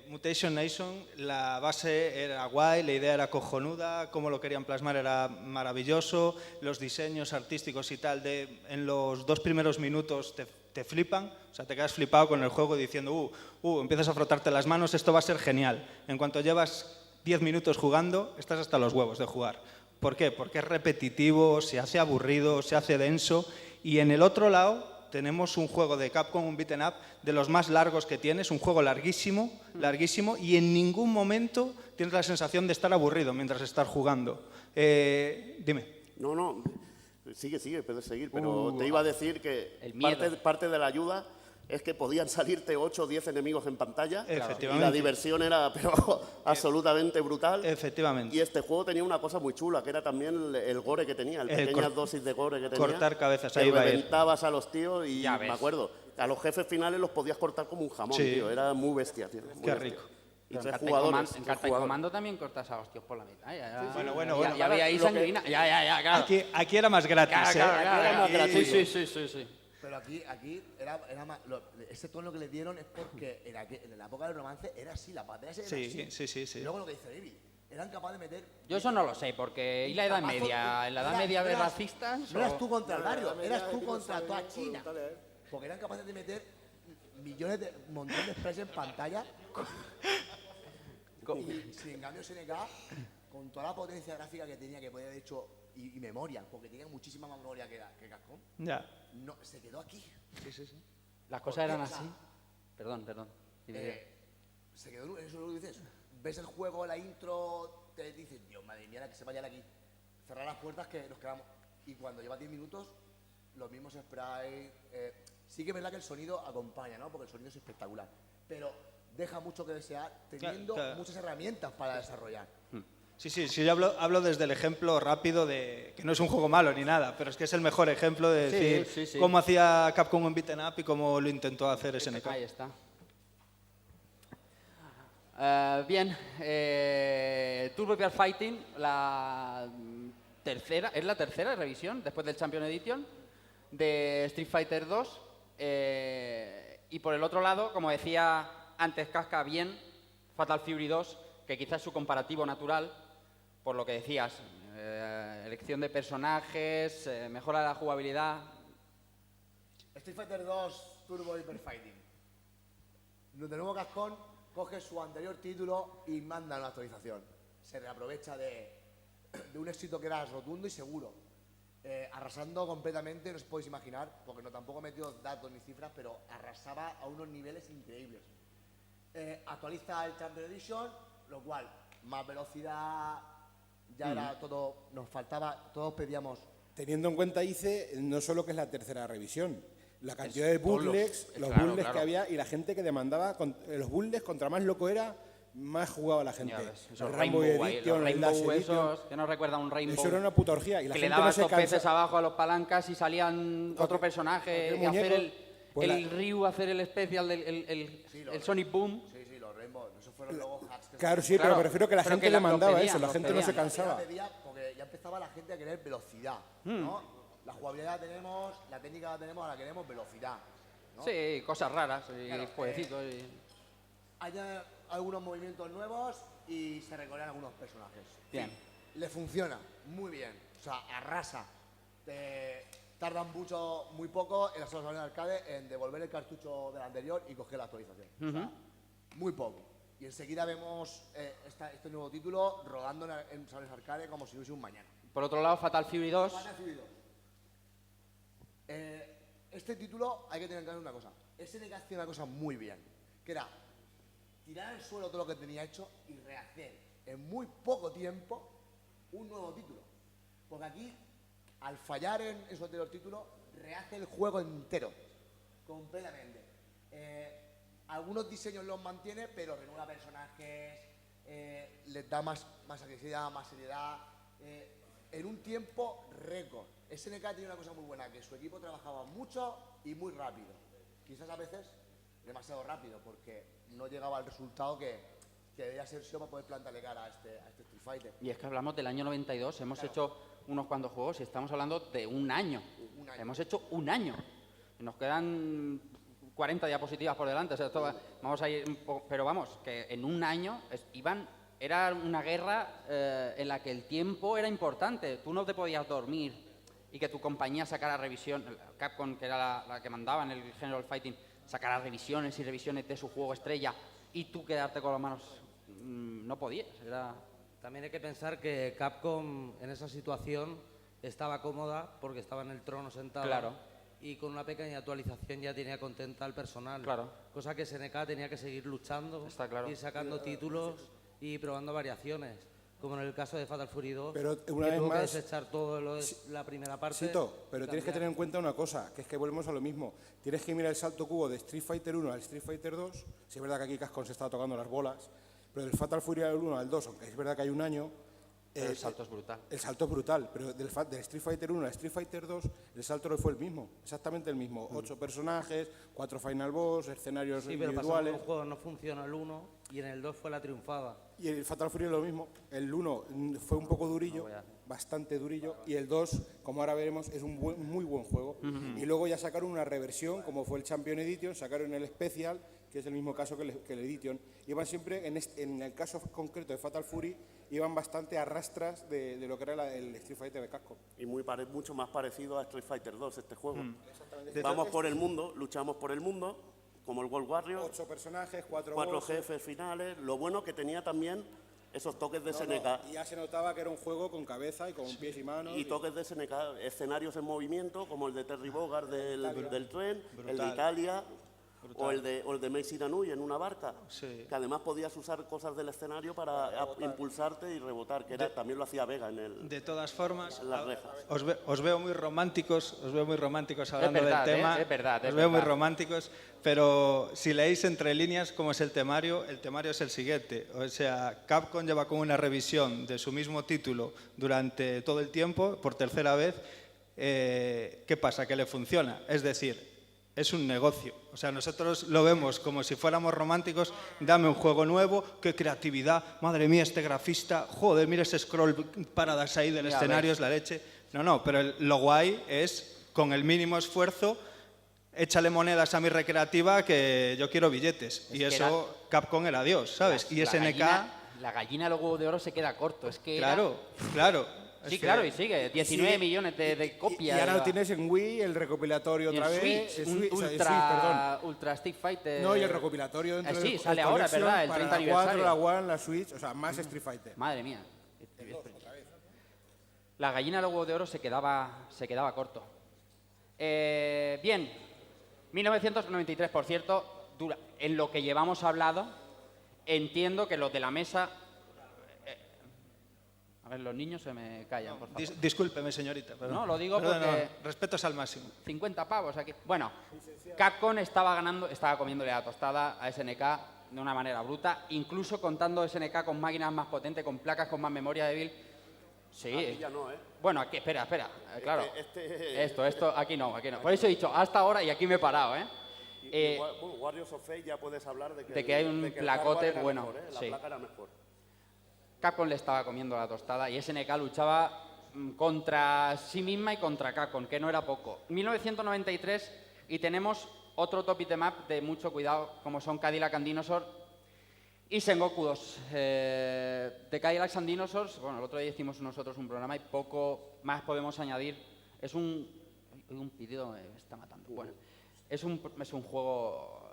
Mutation Nation, la base era guay, la idea era cojonuda, cómo lo querían plasmar era maravilloso, los diseños artísticos y tal, en los 2 primeros minutos te flipan, o sea, te quedas flipado con el juego diciendo, empiezas a frotarte las manos, esto va a ser genial. En cuanto llevas 10 minutos jugando, estás hasta los huevos de jugar. ¿Por qué? Porque es repetitivo, se hace aburrido, se hace denso. Y en el otro lado tenemos un juego de Capcom, un beat'em up, de los más largos que tienes, un juego larguísimo, y en ningún momento tienes la sensación de estar aburrido mientras estás jugando. Dime. No. Sigue, puedes seguir, pero te iba a decir que parte de la ayuda es que podían salirte 8 o 10 enemigos en pantalla. Efectivamente. Y la diversión era absolutamente brutal. Efectivamente. Y este juego tenía una cosa muy chula, que era también el gore que tenía, pequeñas dosis de gore que tenía. Cortar cabezas, ahí va a ir. Reventabas a los tíos y me acuerdo, a los jefes finales los podías cortar como un jamón, tío. Era muy bestia, tío. Qué rico. Y 3 jugadores. En carta y comando también cortas a hostios por la mitad. Bueno. Ya veía ahí sanguina. Ya, claro. Aquí era más gratis. Claro. Era más gratuito. Sí. Pero aquí era más, ese tono que le dieron es porque en la época del romance era así, la batalla era así. Sí. Luego lo que dice David, eran capaces de meter... Yo eso no lo sé, porque ¿y la Edad Media? ¿En la Edad Media ves racistas? No eras tú contra el barrio, eras tú contra toda China. Porque eran capaces de meter montones de sprays en pantalla. Y sin en cambio SNK, con toda la potencia gráfica que tenía, que podía haber hecho, y memoria, porque tenía muchísima más memoria que Capcom, no, se quedó aquí. Sí. Las cosas eran así. Perdón. Se quedó en eso, lo que dices. Ves el juego, la intro, te dices, Dios, madre mía, que se vaya de aquí. Cerrar las puertas que nos quedamos. Y cuando lleva 10 minutos, los mismos sprites. Sí que es verdad que el sonido acompaña, ¿no? Porque el sonido es espectacular. Pero deja mucho que desear, teniendo muchas herramientas para desarrollar. Sí, yo hablo desde el ejemplo rápido de que no es un juego malo ni nada, pero es que es el mejor ejemplo de decir cómo hacía Capcom un beat'em up y cómo lo intentó hacer SNK. Ahí está. Bien, Turbo Hyper Fighting, es la tercera revisión después del Champion Edition de Street Fighter 2. Y por el otro lado, como decía antes Casca, bien, Fatal Fury 2, que quizás es su comparativo natural, por lo que decías, elección de personajes, mejora de la jugabilidad. Street Fighter 2 Turbo Hyper Fighting. De nuevo Capcom coge su anterior título y manda una actualización. Se reaprovecha de un éxito que era rotundo y seguro. Arrasando completamente, no os podéis imaginar, porque no tampoco he metido datos ni cifras, pero arrasaba a unos niveles increíbles. Actualiza el Champion Edition, lo cual, más velocidad, ya era todo, nos faltaba, todos pedíamos... Teniendo en cuenta, Ice, no solo que es la tercera revisión, la cantidad de bootlegs, los bootlegs que había y la gente que demandaba, los bootlegs, contra más loco era, más jugaba la gente. Esos Rainbow esos, que no recuerda un Rainbow. Eso era una puta orgía. Y la que gente le daba no se estos peces cansa. abajo a los palancas y salían otro personaje y hacer el Ryu, hacer el especial del Sonic Boom. Sí, los Rainbow, esos fueron luego hacks. Claro, sí, pero me refiero que la gente demandaba eso, la gente no se cansaba. Porque ya empezaba la gente a querer velocidad, ¿no? La jugabilidad la tenemos, la técnica la tenemos, ahora queremos velocidad, ¿no? Sí, cosas raras, y jueguecitos. Hay algunos movimientos nuevos y se recorren algunos personajes. Bien. Le funciona muy bien, o sea, arrasa. Tardan muy poco en las salas de arcade en devolver el cartucho del anterior y coger la actualización. O sea, muy poco. Y enseguida vemos este nuevo título rodando en salas arcade como si hubiese un mañana. Por otro lado, Fatal Fury 2. Fatal Fury 2. Este título hay que tener en cuenta una cosa. SNK hacía una cosa muy bien, que era tirar al suelo todo lo que tenía hecho y rehacer en muy poco tiempo un nuevo título. Porque aquí, al fallar en su anterior título, rehace el juego entero, completamente. Algunos diseños los mantiene, pero renueva personajes, les da más agresividad, más seriedad, en un tiempo récord. SNK tiene una cosa muy buena, que su equipo trabajaba mucho y muy rápido. Quizás a veces demasiado rápido, porque no llegaba al resultado que debía ser para poder plantarle cara a este Street Fighter. Y es que hablamos del año 92, hemos hecho unos cuantos juegos y estamos hablando de un año. Hemos hecho un año. Y nos quedan 40 diapositivas por delante. O sea, vamos a ir un poco, pero vamos, que en un año era una guerra en la que el tiempo era importante. Tú no te podías dormir y que tu compañía sacara revisión, Capcom, que era la que mandaba en el General Fighting, sacara revisiones y revisiones de su juego estrella y tú quedarte con las manos, no podías. También hay que pensar que Capcom en esa situación estaba cómoda porque estaba en el trono sentado. Claro. Y con una pequeña actualización ya tenía contenta al personal. Claro. Cosa que SNK tenía que seguir luchando, ir sacando títulos y probando variaciones. Como en el caso de Fatal Fury 2, pero que una vez tuvo más, que desechar todo lo de la primera parte. Sito, pero tienes que tener en cuenta una cosa, que es que volvemos a lo mismo. Tienes que mirar el salto cubo de Street Fighter 1 al Street Fighter 2. Sí es verdad que aquí Capcom se estaba tocando las bolas, pero del Fatal Fury 1 al 2, aunque es verdad que hay un año, El salto es brutal. El salto es brutal, pero del Street Fighter 1 a Street Fighter 2 el salto no fue el mismo, exactamente el mismo. 8 personajes, 4 final boss, escenarios individuales. Pero pasando un juego no funciona el 1 y en el 2 fue la triunfada. Y el Fatal Fury es lo mismo. El 1 fue un poco durillo, bastante durillo, y el 2, como ahora veremos, es un muy buen juego. Y luego ya sacaron una reversión, como fue el Champion Edition, sacaron el Special, que es el mismo caso que el Edition. Iban siempre, en el caso concreto de Fatal Fury, iban bastante a rastras de lo que era el Street Fighter de Capcom. Y mucho más parecido a Street Fighter 2 este juego. Vamos por el mundo, luchamos por el mundo, como el World Warrior. 8 personajes, 4 jefes finales. Lo bueno que tenía también esos toques de SNK. Y ya se notaba que era un juego con cabeza y con pies y manos. Y toques de SNK, escenarios en movimiento, como el de Terry Bogard del tren, el de Italia. O el de Macy Danui en una barca, que además podías usar cosas del escenario para impulsarte y rebotar, que también lo hacía Vega en el. De todas formas, las rejas. Os veo muy románticos, hablando del tema. Es verdad. Os veo muy románticos, pero si leéis entre líneas cómo es el temario es el siguiente. O sea, Capcom lleva con una revisión de su mismo título durante todo el tiempo, por tercera vez. ¿Qué pasa? Que le funciona. Es decir, es un negocio. O sea, nosotros lo vemos como si fuéramos románticos. Dame un juego nuevo, qué creatividad. Madre mía, este grafista. Joder, mira ese scroll paradas ahí del escenario, es la leche. No, pero lo guay es, con el mínimo esfuerzo, échale monedas a mi recreativa que yo quiero billetes. Y eso, Capcom era Dios, ¿sabes? Y SNK... La gallina del huevo de oro se queda corto. Es que claro. Sí, claro, y sigue. 19 millones de copias. Y ahora lo tienes en Wii, el recopilatorio otra vez. Ultra Street Fighter. No, y el recopilatorio dentro del sale ahora, es verdad, el 30 aniversario. La 4, la One, la Switch, o sea, más Street Fighter. Madre mía. La gallina del huevo de oro se quedaba corto. Bien, 1993, por cierto, en lo que llevamos hablado, entiendo que los de la mesa... A ver, los niños se me callan, por favor. Discúlpeme, señorita. Perdón. No, lo digo porque... Respetos al máximo. 50 pavos aquí. Bueno, Capcom estaba comiéndole la tostada a SNK de una manera bruta, incluso contando SNK con máquinas más potentes, con placas con más memoria débil. Sí. Aquí ya no, ¿eh? Bueno, aquí, espera. Claro. Esto, aquí no. Por eso he dicho hasta ahora y aquí me he parado, ¿eh? Warriors of Fate ya puedes hablar de que hay un placote bueno. Mejor, ¿eh? La placa era mejor. Capcom le estaba comiendo la tostada y SNK luchaba contra sí misma y contra Capcom, que no era poco. 1993 y tenemos otro top beat'em up de mucho cuidado, como son Cadillac and Dinosaur y Sengoku 2. De Cadillac and Dinosaurs, bueno, el otro día hicimos nosotros un programa y poco más podemos añadir. Es un pedido me está matando. Bueno, es un juego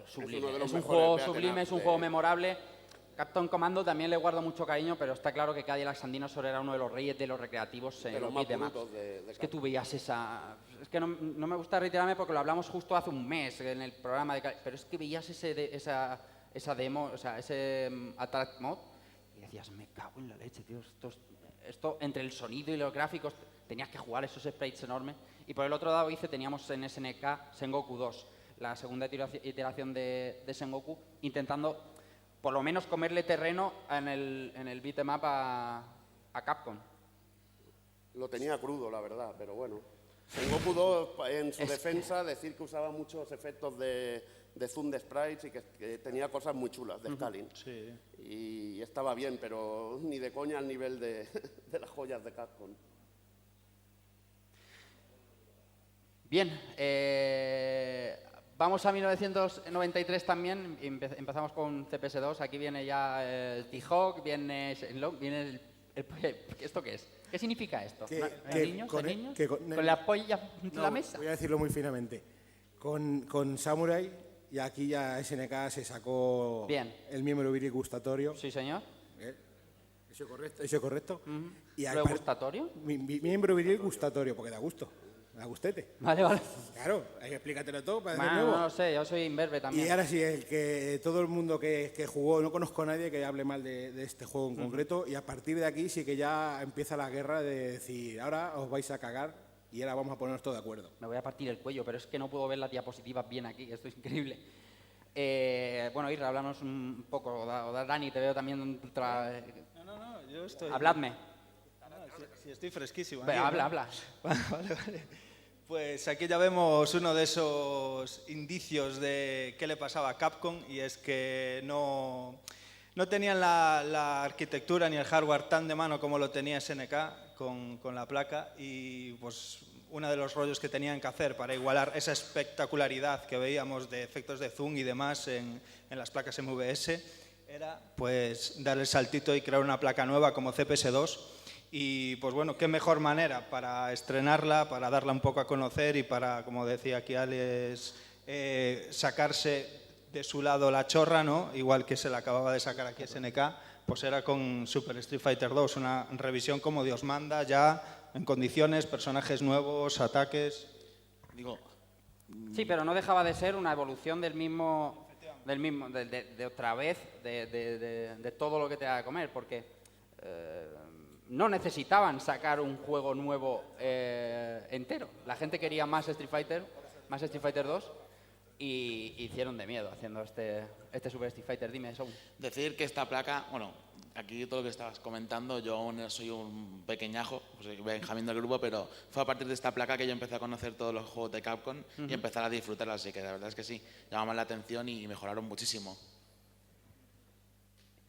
sublime. Es un juego sublime, es un juego memorable. Captain Commando también le guardo mucho cariño, pero está claro que Cadillac and Dinosaur era uno de los reyes de los recreativos en los beat'em ups. Es que tú veías esa... Es que no me gusta retirarme porque lo hablamos justo hace un mes en el programa de... Pero es que veías esa demo, o sea, ese Attack Mode y decías, me cago en la leche, tío. Esto entre el sonido y los gráficos, tenías que jugar esos sprites enormes. Y por el otro lado teníamos en SNK Sengoku 2, la segunda iteración de Sengoku, intentando... por lo menos comerle terreno en el beat'em up a Capcom. Lo tenía crudo, la verdad, pero bueno. Sengoku 2, en su defensa, decir que usaba muchos efectos de zoom de sprites y que tenía cosas muy chulas de scaling. Sí. Y estaba bien, pero ni de coña al nivel de las joyas de Capcom. Bien, vamos a 1993 también, empezamos con CPS2, aquí viene ya el T-Hawk, viene ¿esto qué es? ¿Qué significa esto? ¿Niños? ¿Con la polla en la mesa? Voy a decirlo muy finamente. Con Samurai, y aquí ya SNK se sacó el miembro viril gustatorio. Sí, señor. ¿Eso correcto? ¿Lo gustatorio? Miembro viril gustatorio, porque da gusto. A gustete. Vale. Claro, hay que explicártelo todo para decir nuevo. No lo sé, yo soy imberbe también. Y ahora sí, todo el mundo que jugó, no conozco a nadie que hable mal de este juego en concreto, y a partir de aquí sí que ya empieza la guerra de decir, ahora os vais a cagar y ahora vamos a ponernos todos de acuerdo. Me voy a partir el cuello, pero es que no puedo ver las diapositivas bien aquí, esto es increíble. Bueno, Irra, háblanos un poco, o Dani, te veo también... No, yo estoy... Habladme. Sí, estoy fresquísimo. Venga, habla. Vale. Pues aquí ya vemos uno de esos indicios de qué le pasaba a Capcom, y es que no tenían la arquitectura ni el hardware tan de mano como lo tenía SNK con la placa, y pues uno de los rollos que tenían que hacer para igualar esa espectacularidad que veíamos de efectos de zoom y demás en las placas MVS era pues dar el saltito y crear una placa nueva como CPS2. Y pues bueno, qué mejor manera para estrenarla, para darla un poco a conocer y para, como decía aquí Alex, sacarse de su lado la chorra, ¿no? Igual que se la acababa de sacar aquí SNK, pues era con Super Street Fighter 2, una revisión como Dios manda, ya en condiciones, personajes nuevos, ataques. Sí, pero no dejaba de ser una evolución de otra vez, de todo lo que te da de comer, porque no necesitaban sacar un juego nuevo entero. La gente quería más Street Fighter 2, y hicieron de miedo haciendo este Super Street Fighter. Dime, Sound. Decir que esta placa, bueno, aquí todo lo que estabas comentando, yo aún soy un pequeñajo, soy Benjamín del grupo, pero fue a partir de esta placa que yo empecé a conocer todos los juegos de Capcom y empezar a disfrutarlas, así que la verdad es que sí, llamaban la atención y mejoraron muchísimo.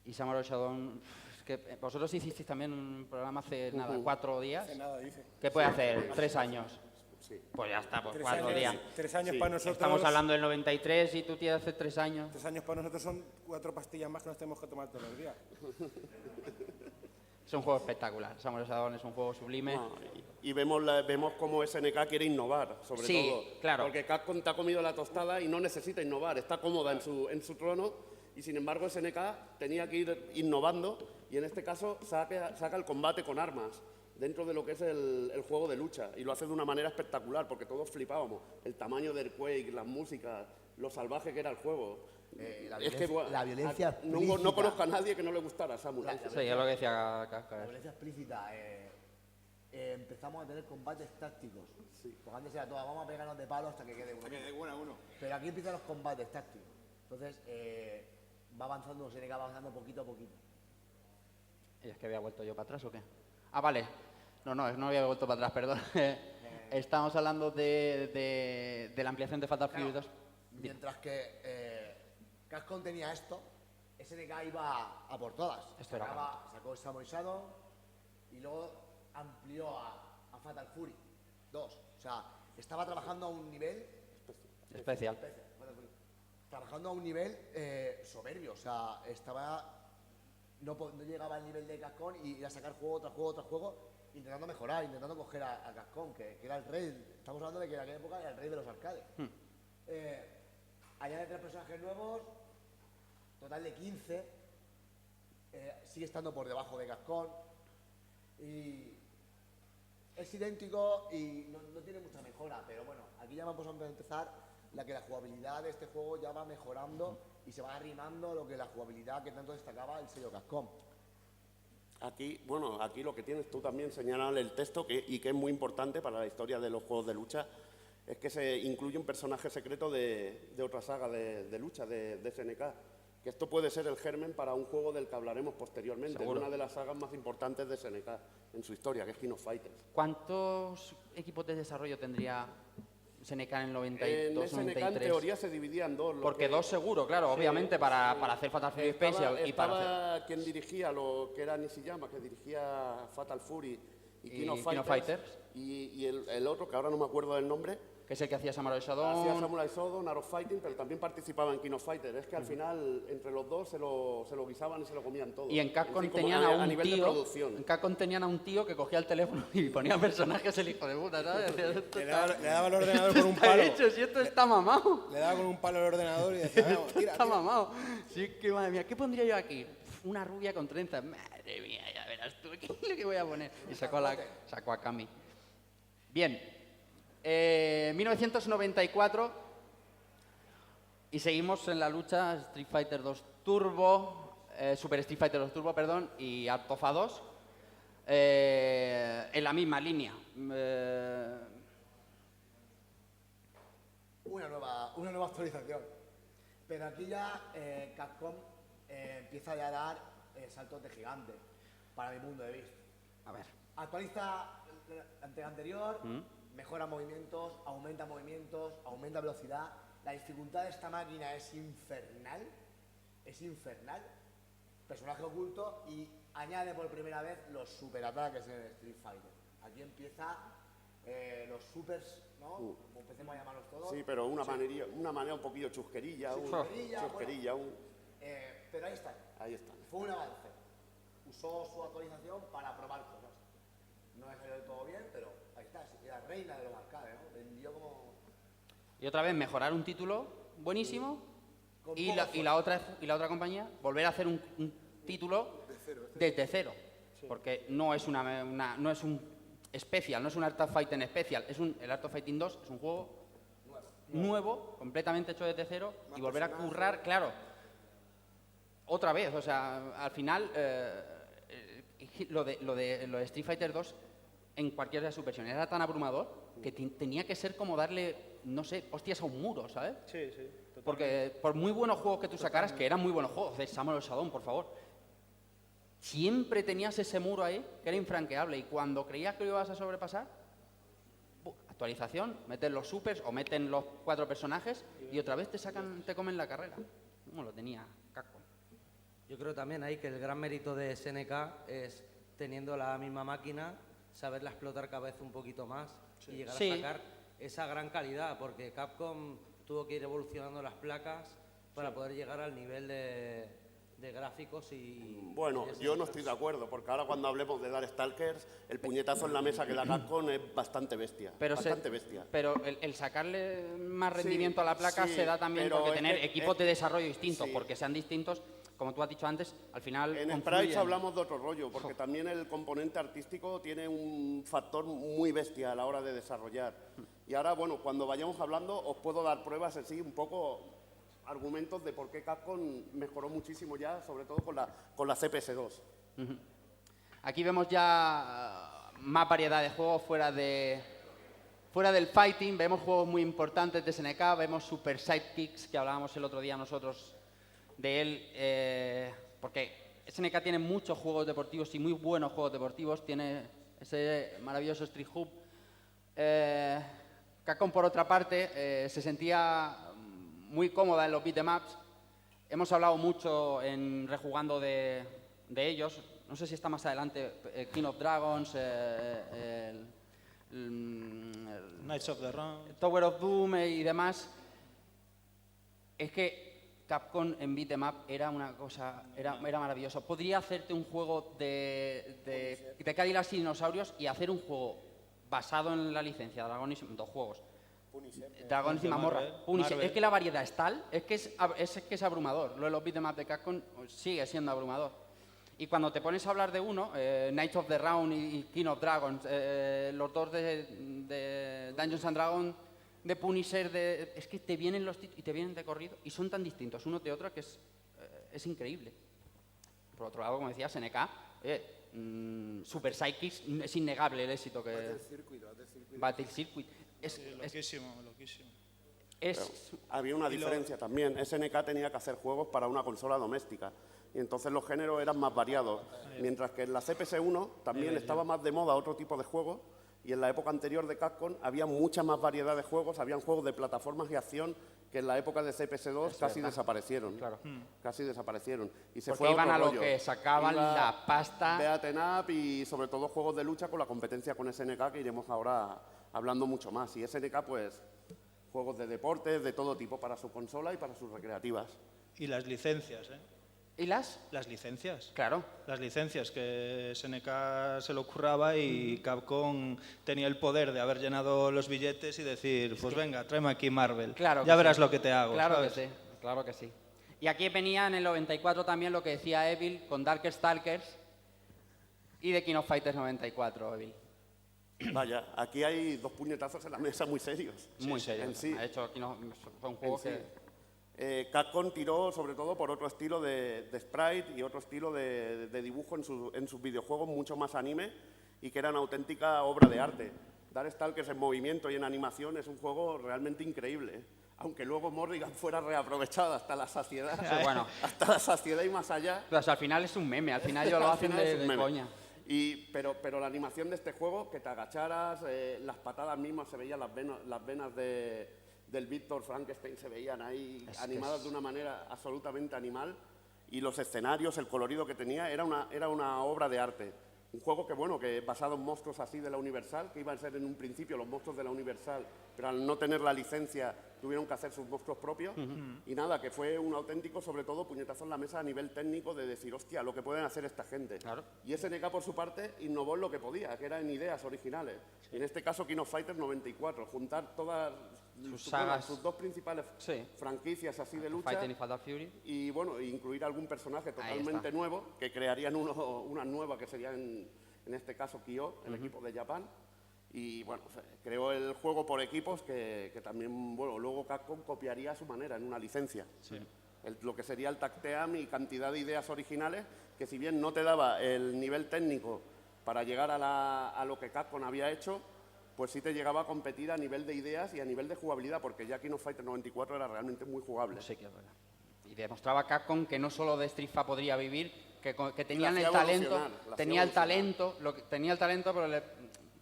Y Samurai Shodown, es que vosotros hicisteis también un programa hace nada, 4 días. Hace nada, dice. ¿Qué puede hacer? 3 años. Sí. Pues ya está, pues 3 4 años, días. 3 años para nosotros. Estamos hablando del 93 y tú tienes hace 3 años. 3 años para nosotros son 4 pastillas más que nos tenemos que tomar todos los días. Es un juego espectacular. Samurai Shodown es un juego sublime. Y vemos cómo SNK quiere innovar, sobre todo. Claro. Porque Capcom te ha comido la tostada y no necesita innovar, está cómoda en su trono, y sin embargo SNK tenía que ir innovando, y en este caso saca el combate con armas dentro de lo que es el juego de lucha, y lo hace de una manera espectacular, porque todos flipábamos. El tamaño del Quake, las músicas, lo salvaje que era el juego. La violencia explícita. No conozco a nadie que no le gustara Samurai. Sí, es lo que decía Kafka. La violencia explícita. Empezamos a tener combates tácticos. Porque antes era todo, vamos a pegarnos de palo hasta que quede uno. Hasta que quede uno a uno. Pero aquí empiezan los combates tácticos. Entonces, va avanzando, SNK va avanzando poquito a poquito. ¿Y es que había vuelto yo para atrás o qué? Ah, vale. No había vuelto para atrás, perdón. Estamos hablando de la ampliación de Fatal Fury 2. Mientras que Capcom tenía esto, SNK iba a por todas. Sacó Samurai Shodown y luego amplió a Fatal Fury 2. O sea, estaba trabajando a un nivel especial. Trabajando a un nivel soberbio. O sea, no llegaba al nivel de Capcom y ir a sacar juego tras juego, intentando mejorar, intentando coger a Capcom, que era el rey. Estamos hablando de que en aquella época era el rey de los arcades. Añade 3 personajes nuevos, total de 15, sigue estando por debajo de Capcom, y es idéntico y no tiene mucha mejora, pero bueno, aquí ya vamos a empezar la jugabilidad de este juego ya va mejorando y se va arrimando lo que la jugabilidad que tanto destacaba el sello Capcom. Aquí lo que tienes tú también señalar el texto, y que es muy importante para la historia de los juegos de lucha, es que se incluye un personaje secreto de otra saga de lucha de SNK. Que esto puede ser el germen para un juego del que hablaremos posteriormente. Es una de las sagas más importantes de SNK en su historia, que es King of Fighters. ¿Cuántos equipos de desarrollo tendría SNK en el 92, en SNK 93? En teoría se dividía en dos. Porque dos seguro, claro, sí, obviamente, para hacer Fatal Fury Special y para hacer... quien dirigía lo que era Nishiyama, que dirigía Fatal Fury y King of Fighters. Y el otro, que ahora no me acuerdo del nombre, que es el que hacía Samurai Shodown. Hacía Samurai Shodown, Art of Fighting, pero también participaba en King of Fighters. Es que al final, entre los dos, se lo guisaban y se lo comían todo. Y en Capcom tenían a un tío que cogía el teléfono y ponía personajes, el hijo de puta, ¿sabes? Le daba el ordenador con un palo. Hecho, si esto está mamado. Le daba con un palo al ordenador y decía, vamos, tira. Está mamado. Sí, que madre mía, ¿qué pondría yo aquí? Una rubia con trenzas. Madre mía, ya verás tú, ¿qué es lo que voy a poner? Y sacó a Kami. Bien. 1994 y seguimos en la lucha Street Fighter 2 Turbo, Super Street Fighter 2 Turbo, perdón, y Art of 2 en la misma línea. Una nueva actualización. Pero aquí ya Capcom empieza ya a dar saltos de gigante. para mi punto de vista. A ver. Actualiza la entrega anterior, mejora movimientos, aumenta velocidad. La dificultad de esta máquina es infernal. Personaje oculto y añade por primera vez los superataques en el Street Fighter. Aquí empieza los supers, ¿no? Como empecemos a llamarlos todos. Sí, pero una manera un poquillo chusquerilla. Pero ahí está. Fue un avance. Usó su actualización para probar cosas. No salió del todo bien, pero ahí está. Era reina de los arcades, ¿no? Vendió como... Y otra vez mejorar un título buenísimo y la otra compañía volver a hacer un título desde cero. Porque no es no es un Special, no es un Art of Fighting Special, el Art of Fighting 2 es un juego nuevo, completamente hecho desde cero y volver a currar, claro, otra vez, o sea, al final lo de Street Fighter 2 en cualquiera de sus versiones era tan abrumador que tenía que ser como darle, no sé, hostias a un muro, ¿sabes? Sí, sí. Totalmente. Porque por muy buenos juegos que tú sacaras, que eran muy buenos juegos, de Samuel Shadow, por favor, siempre tenías ese muro ahí que era infranqueable y cuando creías que lo ibas a sobrepasar, actualización, meten los supers o meten los 4 personajes y otra vez te comen la carrera. Como lo tenía Capcom. Yo creo también ahí que el gran mérito de SNK es, teniendo la misma máquina, saberla explotar cada vez un poquito más y llegar a sacar esa gran calidad, porque Capcom tuvo que ir evolucionando las placas para poder llegar al nivel de gráficos y... Bueno, yo no estoy de acuerdo, porque ahora cuando hablemos de Darkstalkers, el puñetazo en la mesa que da Capcom es bastante bestia. Pero el sacarle más rendimiento a la placa se da también porque tener equipos de desarrollo distintos, porque sean distintos, como tú has dicho antes, al final... En Sprites hablamos de otro rollo, porque también el componente artístico tiene un factor muy bestia a la hora de desarrollar. Y ahora, bueno, cuando vayamos hablando, os puedo dar pruebas así, un poco argumentos de por qué Capcom mejoró muchísimo ya, sobre todo con la CPS2. Aquí vemos ya más variedad de juegos fuera del fighting, vemos juegos muy importantes de SNK, vemos Super Sidekicks, que hablábamos el otro día nosotros de él, porque SNK tiene muchos juegos deportivos y muy buenos juegos deportivos, tiene ese maravilloso Street Hub. Capcom, por otra parte, se sentía muy cómoda en los beat'em-ups. Hemos hablado mucho en rejugando de ellos. No sé si está más adelante King of Dragons, Knights of the Round, Tower of Doom y demás. Es que Capcom en beat'em up era una cosa, era maravilloso. Podría hacerte un juego de Cadillacs y dinosaurios y hacer un juego basado en la licencia Dragon y 2 juegos. Dragon y Mamorra. Es que la variedad es tal, es que es abrumador. Lo de los beat'em up de Capcom sigue siendo abrumador. Y cuando te pones a hablar de uno, Knights of the Round y King of Dragons, los dos de Dungeons and Dragons, de Punisher, es que te vienen los títulos y te vienen de corrido y son tan distintos uno de otro que es increíble. Por otro lado, como decía SNK, Super Sidekicks, es innegable el éxito que... Battle Circuit. Loquísimo, loquísimo. Había una diferencia también. SNK tenía que hacer juegos para una consola doméstica y entonces los géneros eran más variados. Mientras que en la CPS1 también estaba más de moda otro tipo de juegos y en la época anterior de Capcom había mucha más variedad de juegos. Habían juegos de plataformas y acción que en la época de CPS2 casi desaparecieron. Claro. Casi desaparecieron. Y se porque fue a iban otro a lo rollo. que sacaban la pasta. Beaten Up y sobre todo juegos de lucha con la competencia con SNK, que iremos ahora hablando mucho más. Y SNK, pues, juegos de deportes, de todo tipo para su consola y para sus recreativas. Y las licencias, ¿eh? ¿Y las? Las licencias. Claro. Las licencias que SNK se lo curraba y Capcom tenía el poder de haber llenado los billetes y decir, pues venga, tráeme aquí Marvel. Claro ya verás lo que te hago. Claro ¿sabes? que sí, claro que sí. Y aquí venía en el 94 también lo que decía Evil con Darkstalkers y de King of Fighters 94, Evil. Vaya, aquí hay 2 puñetazos en la mesa muy serios. Muy serios. En sí. De hecho, aquí fue un juego que... Capcom tiró sobre todo por otro estilo de sprite y otro estilo de dibujo en sus videojuegos, mucho más anime y que eran auténtica obra de arte. Darkstalkers en movimiento y en animación es un juego realmente increíble. aunque luego Morrigan fuera reaprovechado hasta la saciedad, sí, bueno. hasta la saciedad y más allá. Pero, o sea, al final es un meme, al final ellos lo hacen de coña. Pero la animación de este juego, que te agacharas, las patadas mismas, se veían las venas del Víctor Frankenstein, se veían ahí animadas de una manera absolutamente animal, y los escenarios, el colorido que tenía, era una obra de arte. Un juego que basado en monstruos así de la Universal, que iban a ser en un principio los monstruos de la Universal, pero al no tener la licencia tuvieron que hacer sus monstruos propios. Y nada, que fue un auténtico, sobre todo, puñetazo en la mesa a nivel técnico de decir, hostia, lo que pueden hacer esta gente. Claro. Y SNK, por su parte, innovó en lo que podía, que era en ideas originales. Y en este caso, King of Fighters 94, juntar todas sus sagas, sus dos principales franquicias así de lucha. Fighting y Fatal Fury. Y bueno, incluir algún personaje totalmente nuevo, que crearían una nueva, que sería en este caso Kyo, el equipo de Japón. Y bueno, creó el juego por equipos que también, bueno, luego Capcom copiaría a su manera en una licencia. Sí. Lo que sería el Tag-Team y cantidad de ideas originales, que si bien no te daba el nivel técnico para llegar a lo que Capcom había hecho, pues sí te llegaba a competir a nivel de ideas y a nivel de jugabilidad, porque ya King of Fighters 94 era realmente muy jugable. Sí, que es verdad. Y demostraba Capcom que no solo de Street Fighter podría vivir, que tenían el talento, tenía el talento, pero le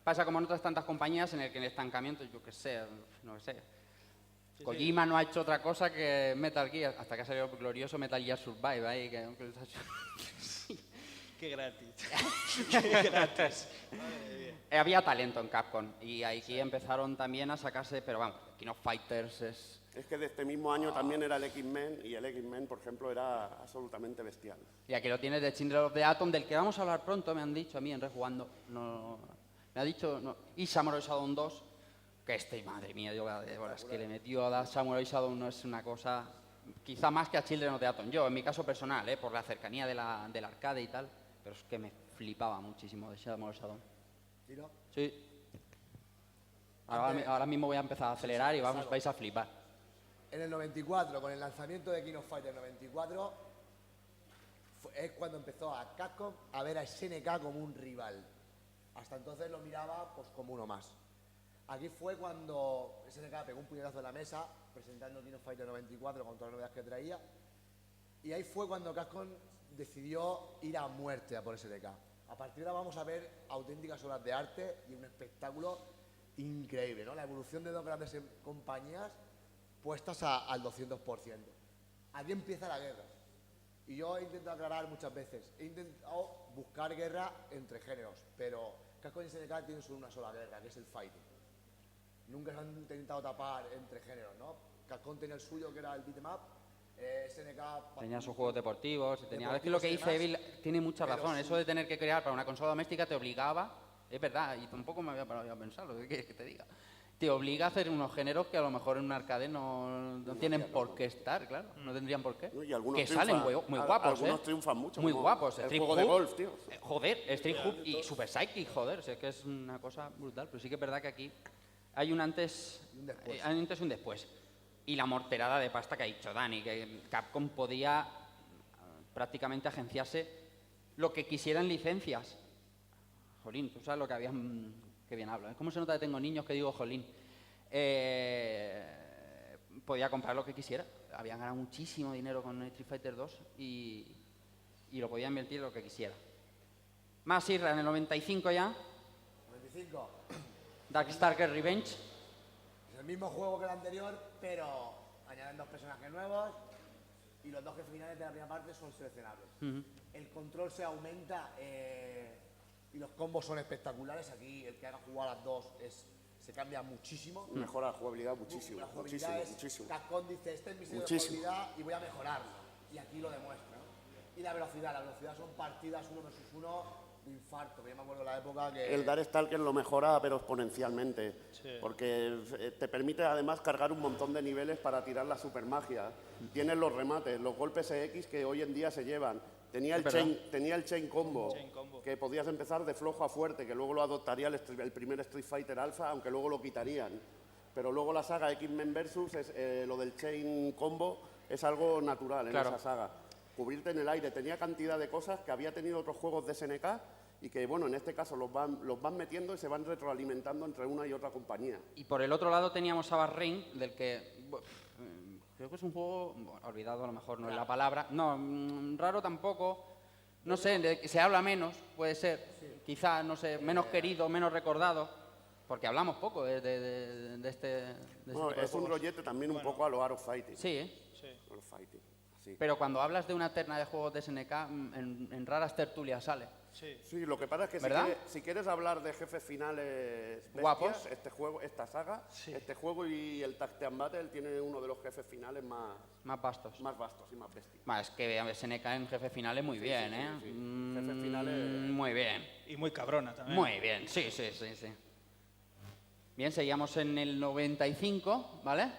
pasa como en otras tantas compañías en el que el estancamiento, yo qué sé, no sé. Kojima no ha hecho otra cosa que Metal Gear, hasta que ha salido el glorioso Metal Gear Survive ahí, que Qué gratis. Qué gratis. Había talento en Capcom y aquí empezaron también a sacarse, pero vamos, King of Fighters es... Es que de este mismo año también era el X-Men, y el X-Men, por ejemplo, era absolutamente bestial. Y aquí lo tienes de Children of the Atom, del que vamos a hablar pronto, me han dicho a mí en Rejugando. Me ha dicho, y Samurai Shodown 2, que madre mía, es que le metió a Samurai Shodown no es una cosa, quizá más que a Children of the Atom. Yo, en mi caso personal, por la cercanía del arcade y tal, pero es que me flipaba muchísimo de Samurai Shodown. Sí. Ahora mismo voy a empezar a acelerar y vais a flipar. En el 94, con el lanzamiento de King of Fighters 94, es cuando empezó a Capcom a ver a SNK como un rival. Hasta entonces lo miraba pues como uno más. Aquí fue cuando SNK pegó un puñetazo en la mesa presentando King of Fighters 94 con todas las novedades que traía. Y ahí fue cuando Capcom decidió ir a muerte a por SNK. A partir de ahora vamos a ver auténticas obras de arte y un espectáculo increíble, ¿no? La evolución de dos grandes compañías puestas al 200%. Aquí empieza la guerra. Y yo he intentado aclarar muchas veces, he intentado buscar guerra entre géneros, pero Capcom y SNK tienen solo una sola guerra, que es el fighting. Nunca se han intentado tapar entre géneros, ¿no? Capcom tenía el suyo, que era el beat'em up, SNK... Tenía sus juegos deportivos, es que lo que dice Evil tiene mucha razón, eso de tener que crear para una consola doméstica te obligaba, es verdad, y tampoco me había parado a pensar, lo que quieres que te diga. Te obliga a hacer unos géneros que a lo mejor en un arcade no tienen por qué estar, claro, no tendrían por qué. Y algunos que salen muy guapos, algunos triunfan mucho. Muy guapos. El juego de golf, tío. Joder, Street Hoop y Super Psychic, joder, es que es una cosa brutal, pero sí que es verdad que aquí hay un antes y un después. Y la morterada de pasta que ha dicho Dani, que Capcom podía prácticamente agenciarse lo que quisiera en licencias. Jolín, tú sabes lo que habían... Qué bien hablo. ¿Cómo se nota que tengo niños que digo jolín? Podía comprar lo que quisiera. Habían ganado muchísimo dinero con Street Fighter 2 y lo podía invertir en lo que quisiera. Más Irra en el 95 ya. 95. Darkstalker Revenge. Es el mismo juego que el anterior, pero añaden dos personajes nuevos y los dos jefes finales de la primera parte son seleccionables. El control se aumenta y los combos son espectaculares. Aquí el que haga jugar a las dos se cambia muchísimo. Mejora la jugabilidad muchísimo. La jugabilidad muchísimo. Capcom dice, este es mi sello de jugabilidad y voy a mejorarlo. Y aquí lo demuestra, ¿no? Y la velocidad son partidas 1 versus 1 de infarto. Yo me acuerdo de la época que... El Darkstalker lo mejora, pero exponencialmente. Sí. Porque te permite además cargar un montón de niveles para tirar la supermagia. Tienes los remates, los golpes EX que hoy en día se llevan. Tenía el chain combo, que podías empezar de flojo a fuerte, que luego lo adoptaría el primer Street Fighter Alpha, aunque luego lo quitarían. Pero luego la saga X-Men Versus, lo del chain combo, es algo natural en esa saga. Cubrirte en el aire. Tenía cantidad de cosas que había tenido otros juegos de SNK y que, bueno, en este caso los van metiendo y se van retroalimentando entre una y otra compañía. Y por el otro lado teníamos a Barrein, del que creo que es un juego, bueno, olvidado a lo mejor no es la palabra, no, raro tampoco, no sé, se habla menos, puede ser, quizá, no sé, menos querido, menos recordado, porque hablamos poco de este Bueno, tipo de es un juegos. rollete también un poco a los Art of Fighting. Sí, ¿eh? Art of Fighting. Sí. Pero cuando hablas de una terna de juegos de SNK, en raras tertulias sale. Sí, lo que pasa es que ¿Verdad? si quieres hablar de jefes finales bestias, Guapos. este juego, esta saga, este juego y el Tag Team Battle tiene uno de los jefes finales más vastos. Más vastos y más bestias. Es que SNK en jefe finales muy bien, ¿eh? Jefes finales... Muy bien. Y muy cabrona también. Muy bien, sí. Bien, seguíamos en el 95, ¿vale?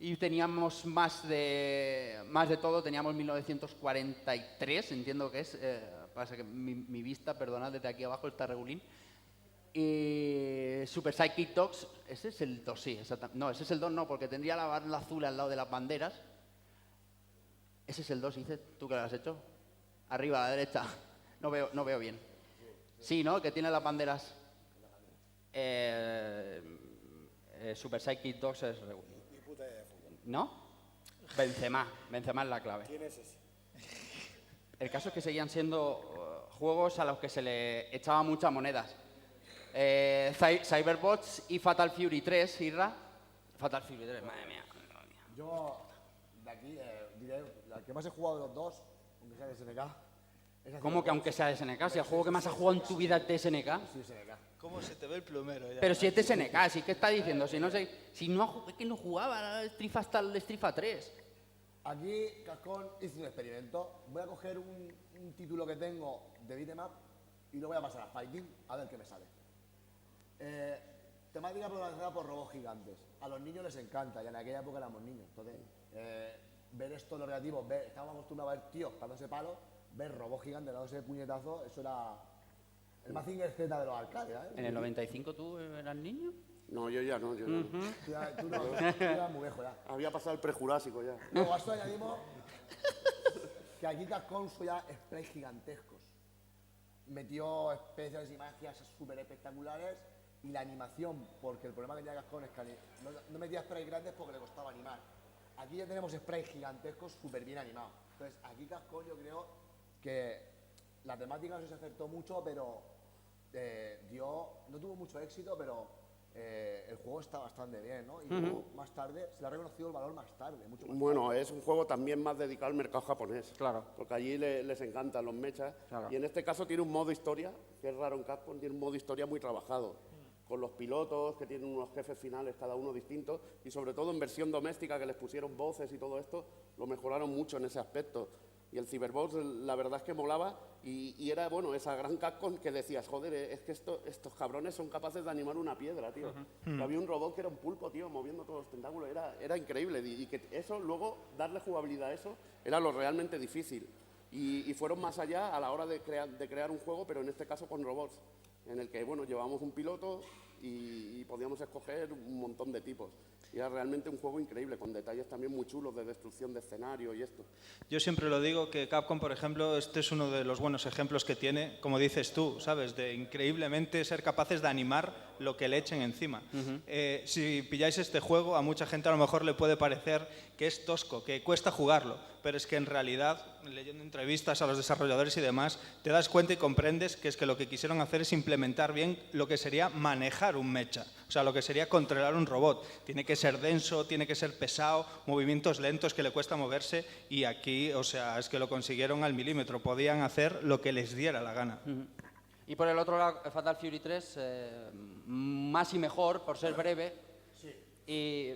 Y teníamos más de todo, teníamos 1943, entiendo que es, pasa que mi vista, perdonad, desde aquí abajo está regulín. Y Super Psychic Dogs, ese es el 2, sí, no, ese es el 2 no, porque tendría la banda azul al lado de las banderas. Ese es el 2, dices, ¿tú que lo has hecho? Arriba, a la derecha, no veo bien. Sí, ¿no? Que tiene las banderas. Super Psychic Dogs es regulín. ¿No? Benzema es la clave. ¿Quién es ese? El caso es que seguían siendo juegos a los que se le echaban muchas monedas. Cyberbots y Fatal Fury 3, Irra. Fatal Fury 3, madre mía. Yo, de aquí, diré, la que más he jugado de los dos, aunque sea de SNK. ¿Cómo que aunque sea de SNK? Si el juego que más has jugado en tu vida es de SNK. Sí, SNK. ¿Cómo se te ve el plumero? Ya? Pero si es de SNK, ¿sí? ¿Qué está diciendo? Si no sé, es que no jugaba el Street hasta el Street 3. Aquí, Capcom hizo un experimento. Voy a coger un título que tengo de beat'em up y lo voy a pasar a Fighting, a ver qué me sale. Temática protagonizada por robots gigantes. A los niños les encanta, ya en aquella época éramos niños. Entonces, ver esto en lo relativo, estábamos acostumbrados a ver tíos dándose palos, ver robots gigantes dándose puñetazos, eso era el Mazinger Z de los arcades. ¿En el 95 tú eras niño? No, yo ya no. Tú eras muy viejo ya. Había pasado el prejurásico ya. Luego a esto añadimos que aquí Capcom son ya sprays gigantescos. Metió especiales y magias súper espectaculares y la animación, porque el problema que tenía Capcom es que no metía sprays grandes porque le costaba animar. Aquí ya tenemos sprays gigantescos súper bien animados. Entonces aquí Capcom yo creo que la temática no se acertó mucho, pero no tuvo mucho éxito, pero el juego está bastante bien, ¿no? Y luego, más tarde, se le ha reconocido el valor más tarde, mucho más Bueno, tarde. es un juego también más dedicado al mercado japonés. Claro. Porque allí les encantan los mechas. Claro. Y en este caso tiene un modo historia, que es raro en Capcom, tiene un modo historia muy trabajado. Con los pilotos, que tienen unos jefes finales cada uno distintos. Y sobre todo en versión doméstica, que les pusieron voces y todo esto, lo mejoraron mucho en ese aspecto. Y el Cyberbots, la verdad es que molaba y era, bueno, esa gran Capcom que decías, joder, es que estos cabrones son capaces de animar una piedra, tío. Y había un robot que era un pulpo, tío, moviendo todos los tentáculos, era increíble. Y que eso, luego, darle jugabilidad a eso, era lo realmente difícil. Y fueron más allá a la hora de crear un juego, pero en este caso con robots, en el que, bueno, llevábamos un piloto y podíamos escoger un montón de tipos. Y era realmente un juego increíble, con detalles también muy chulos de destrucción de escenario y esto. Yo siempre lo digo que Capcom, por ejemplo, este es uno de los buenos ejemplos que tiene, como dices tú, ¿sabes? De increíblemente ser capaces de animar lo que le echen encima. Si pilláis este juego, a mucha gente a lo mejor le puede parecer que es tosco, que cuesta jugarlo, pero es que en realidad, leyendo entrevistas a los desarrolladores y demás, te das cuenta y comprendes que es que lo que quisieron hacer es implementar bien lo que sería manejar un mecha, o sea, lo que sería controlar un robot. Tiene que ser denso, tiene que ser pesado, movimientos lentos que le cuesta moverse, y aquí, o sea, es que lo consiguieron al milímetro, podían hacer lo que les diera la gana. Y por el otro lado, Fatal Fury 3, más y mejor, por ser breve, y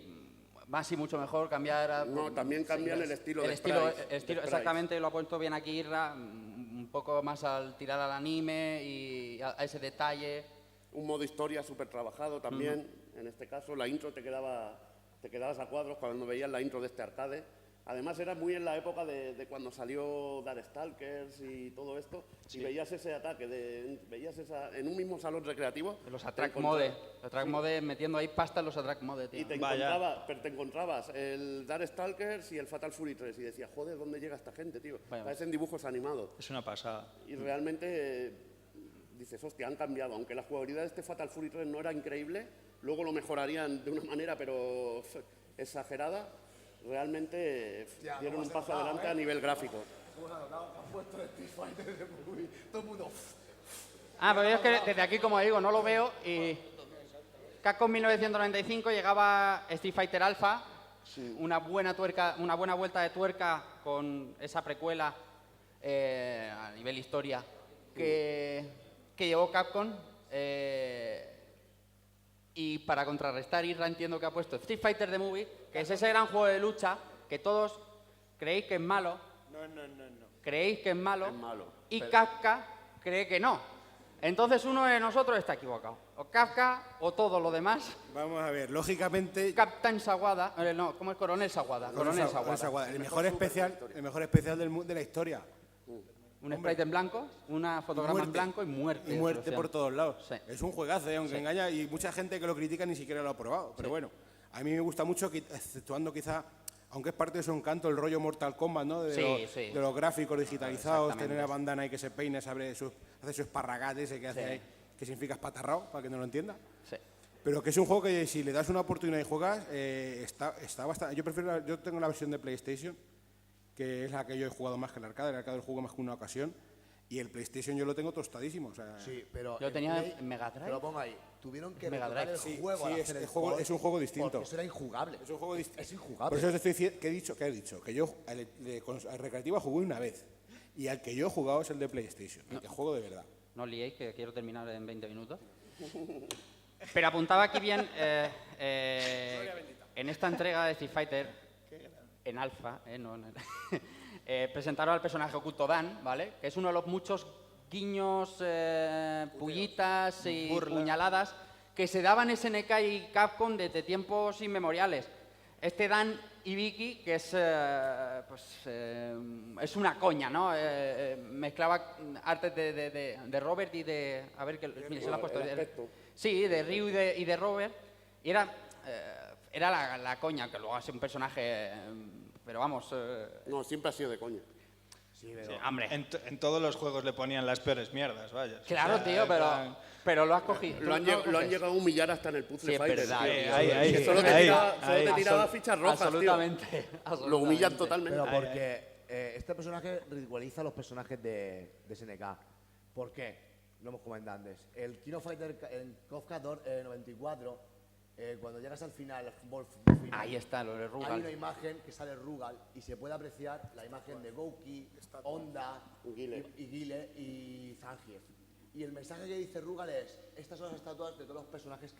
más y mucho mejor, cambiar... No, también cambian el estilo de sprites. Exactamente, lo ha puesto bien aquí Irra, un poco más al tirar al anime y a ese detalle. Un modo historia súper trabajado también, en este caso la intro te quedabas a cuadros cuando veías la intro de este arcade. Además era muy en la época de cuando salió Darkstalkers y todo esto, y veías ese ataque, en un mismo salón recreativo. Los Attract Mode, metiendo ahí pasta en los Attract Mode, tío. Y te encontrabas el Darkstalkers y el Fatal Fury 3 y decías, joder, ¿dónde llega esta gente, tío? Parecen dibujos animados. Es una pasada. Y realmente dices, hostia, han cambiado. Aunque la jugabilidad de este Fatal Fury 3 no era increíble, luego lo mejorarían de una manera, pero exagerada, realmente dieron un paso adelante a nivel gráfico. Han puesto el Street Fighter de Movie, todo el mundo... Pero yo es que desde aquí, como digo, no lo veo y... Capcom 1995 llegaba Street Fighter Alpha, una buena vuelta de tuerca con esa precuela a nivel historia que llevó Capcom. Y para contrarrestar, Isra entiendo que ha puesto Street Fighter The Movie, que es ese gran juego de lucha que todos creéis que es malo. No. Creéis que es malo. Y pero... Kafka cree que no. Entonces uno de nosotros está equivocado. O Kafka o todo lo demás. Vamos a ver, lógicamente... Captain Sawada. No, ¿cómo es? Coronel Sawada. Coronel Sawada. El mejor especial de la historia. Un sprite en blanco, una fotograma en blanco y muerte. Y muerte por todos lados. Sí. Es un juegazo, aunque engaña, y mucha gente que lo critica ni siquiera lo ha probado. Pero bueno, a mí me gusta mucho, exceptuando quizá, aunque es parte de su encanto, el rollo Mortal Kombat, ¿no? De los gráficos digitalizados, tener la bandana ahí que se peine, hace su esparragate ese que hace ahí, que significa espatarrao, para que no lo entienda. Sí. Pero que es un juego que si le das una oportunidad y juegas, está bastante... Yo tengo la versión de PlayStation, que es la que yo he jugado más que el arcade lo juego más que una ocasión, y el PlayStation yo lo tengo tostadísimo. O sea, sí, pero yo tenía en Mega Drive. Te lo pongo ahí. Tuvieron que Mega retocar Drive. el juego. Es un juego distinto. Porque eso era injugable. Es un juego distinto. Es injugable. Por eso te estoy diciendo, ¿qué he dicho? Que yo al Recreativa jugué una vez, y al que yo he jugado es el de PlayStation, el que juego de verdad. No liéis, que quiero terminar en 20 minutos. Pero apuntaba aquí bien, en esta entrega de Street Fighter, en Alpha, presentaron al personaje oculto Dan, ¿vale? Que es uno de los muchos guiños, pullitas y puñaladas que se daban SNK y Capcom desde tiempos inmemoriales. Este Dan Ibiki, que es una coña, ¿no? Mezclaba artes de Robert y de... A ver, mira, se lo ha puesto. Sí, de Ryu y de Robert. Y era la coña, que luego ha sido un personaje... pero vamos... No, siempre ha sido de coña. Sí, hombre. En todos los juegos le ponían las peores mierdas, vaya. Claro, tío, pero lo has cogido. Lo han llegado a humillar hasta en el Puzzle Fighter. Sí, solo te tiraba fichas rojas, absolutamente, tío. absolutamente. Lo humillan totalmente. Pero porque este personaje ridiculiza a los personajes de SNK. ¿Por qué? Lo hemos comentado antes. El Kino Fighter en KOF 94, cuando llegas al final, ahí está, lo de Rugal. Hay una imagen que sale Rugal y se puede apreciar la imagen de Gouki, Honda, Guile y Zangief. Y el mensaje que dice Rugal es: estas son las estatuas de todos los personajes,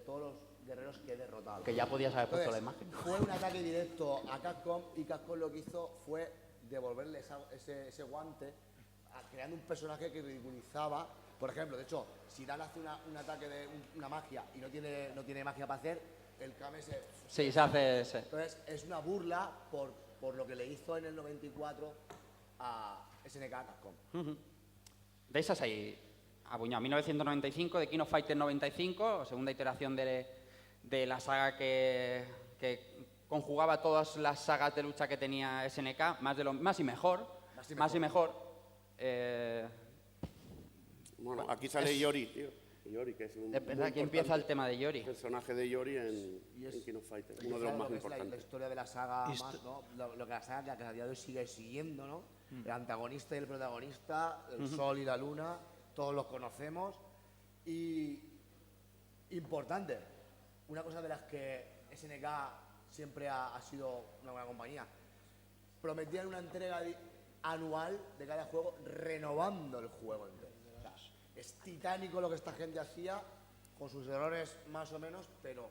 todos los guerreros que he derrotado. Que ya podías haber puesto la imagen. Fue un ataque directo a Capcom, y Capcom lo que hizo fue devolverle ese guante, creando un personaje que ridiculizaba. Por ejemplo, de hecho, si Dan hace un ataque de una magia y no tiene magia para hacer, el Kame se hace... Sí. Entonces, es una burla por lo que le hizo en el 94 a SNK Capcom. De esas hay apuñado. 1995, de King of Fighters 95, segunda iteración de la saga que conjugaba todas las sagas de lucha que tenía SNK, más y mejor. Bueno, aquí sale Yori, tío. Yori, que es un... Es verdad, aquí empieza el tema de Yori. El personaje de Yori en King of Fighters, uno de los más importantes. La historia de la saga más, ¿no? Lo que la saga que a día de hoy sigue siguiendo, ¿no? El antagonista y el protagonista, el sol y la luna, todos los conocemos. Y importante, una cosa de las que SNK siempre ha sido una buena compañía, prometían una entrega anual de cada juego, renovando el juego entero. Es titánico lo que esta gente hacía, con sus errores más o menos, pero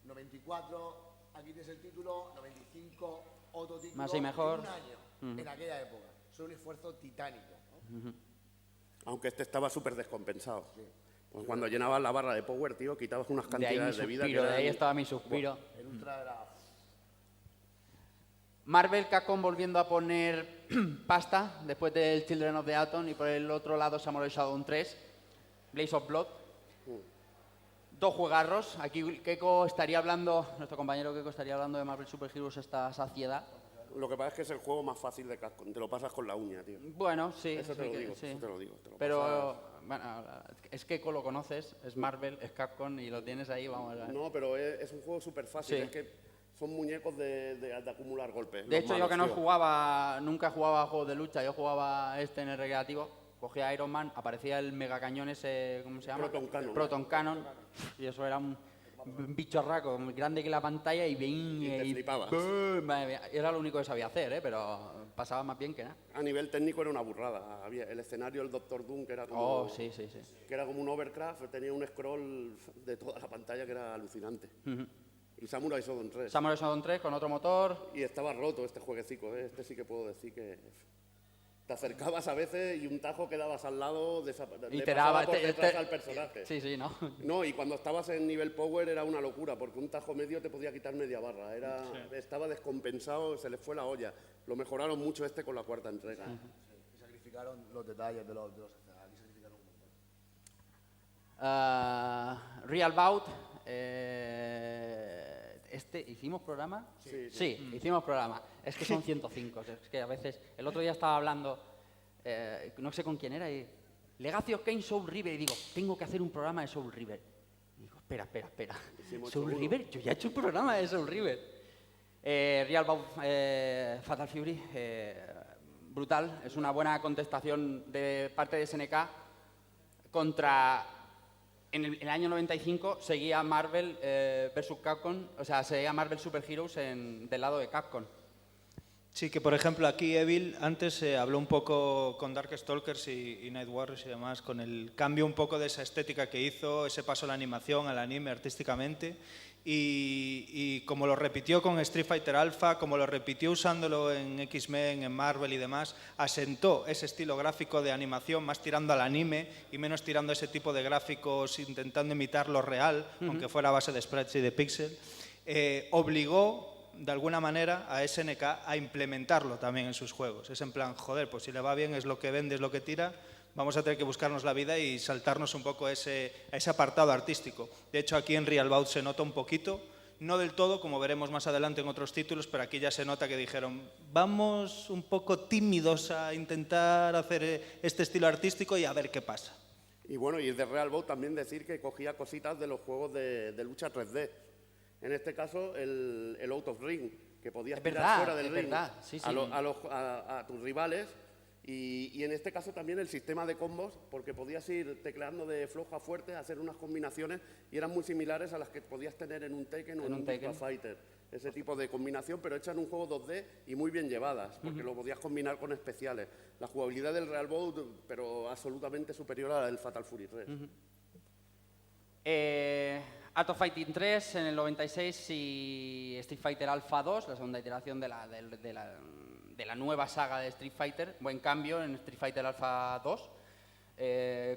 94, aquí tienes el título, 95, otro título, más y mejor. En un año, en aquella época. Es un esfuerzo titánico, ¿no? Aunque este estaba súper descompensado. Sí. Pues cuando llenabas la barra de Power, tío, quitabas unas cantidades de vida. De ahí estaba mi suspiro. El Ultra era... Marvel Capcom volviendo a poner pasta después del Children of the Atom, y por el otro lado Samurai Shodown 3, Blaze of Blood. Dos juegarros. Aquí Keiko estaría hablando, nuestro compañero Keiko estaría hablando de Marvel Super Heroes esta saciedad. Lo que pasa es que es el juego más fácil de Capcom, te lo pasas con la uña, tío. Bueno, sí. Eso te lo digo. Pero, bueno, es Keiko, lo conoces, es Marvel, es Capcom y lo tienes ahí, vamos a ver. No, pero es un juego súper fácil, Sí. es que son muñecos de acumular golpes. De hecho, yo que no tío. nunca jugaba a juegos de lucha, yo jugaba en el recreativo, cogía Iron Man, aparecía el mega cañón ese, ¿cómo se llama? Proton Cannon, y eso era un bichorraco, muy grande que la pantalla y bien... Y te flipabas. Era lo único que sabía hacer, pero pasaba más bien que nada. A nivel técnico era una burrada. Había el escenario, el Doctor Doom, que era como... Sí. Que era como un Overcraft, tenía un scroll de toda la pantalla que era alucinante. Y Samurai Shodown 3. Samurai Shodown 3 con otro motor. Y estaba roto este jueguecico, ¿eh? Este sí que puedo decir que... Te acercabas a veces y un tajo quedabas al lado, Y le te pasaba daba... por detrás al personaje. Sí, ¿no? No, y cuando estabas en nivel power era una locura, porque un tajo medio te podía quitar media barra. Estaba descompensado, se les fue la olla. Lo mejoraron mucho este con la cuarta entrega. Y sacrificaron los detalles de los escenarios. Sacrificaron un montón. Real Bout. ¿Hicimos programa? Sí, hicimos programa. Es que son 105. Es que a veces... El otro día estaba hablando, no sé con quién era, y... Legacy of Kain, Soul River. Y digo, tengo que hacer un programa de Soul River. Y digo, espera. ¿Soul River? Yo ya he hecho un programa de Soul River. Real Bout Fatal Fury. Brutal. Es una buena contestación de parte de SNK contra... En el año 95 seguía Marvel versus Capcom, o sea, seguía Marvel Super Heroes del lado de Capcom. Sí, que por ejemplo aquí Evil antes habló un poco con Darkstalkers y Night Warriors y demás, con el cambio un poco de esa estética que hizo, ese paso a la animación, al anime artísticamente, y como lo repitió con Street Fighter Alpha, como lo repitió usándolo en X-Men, en Marvel y demás, asentó ese estilo gráfico de animación más tirando al anime y menos tirando ese tipo de gráficos intentando imitar lo real, aunque fuera a base de sprites y de pixel, obligó de alguna manera a SNK a implementarlo también en sus juegos. Es en plan, joder, pues si le va bien es lo que vende, es lo que tira, vamos a tener que buscarnos la vida y saltarnos un poco ese apartado artístico. De hecho, aquí en Real Bout se nota un poquito, no del todo, como veremos más adelante en otros títulos, pero aquí ya se nota que dijeron, vamos un poco tímidos a intentar hacer este estilo artístico y a ver qué pasa. Y bueno, y de Real Bout también decir que cogía cositas de los juegos de lucha 3D. En este caso, el Out of Ring, que podías tirar fuera del ring a tus rivales. Y en este caso también el sistema de combos, porque podías ir tecleando de flojo a fuerte, hacer unas combinaciones y eran muy similares a las que podías tener en un Tekken o en un Virtua Fighter. Ese tipo de combinación, pero hecha en un juego 2D y muy bien llevadas, porque lo podías combinar con especiales. La jugabilidad del Real Bout, pero absolutamente superior a la del Fatal Fury 3. Art of Fighting 3 en el 96 y Street Fighter Alpha 2, la segunda iteración de la nueva saga de Street Fighter. Buen cambio en Street Fighter Alpha 2,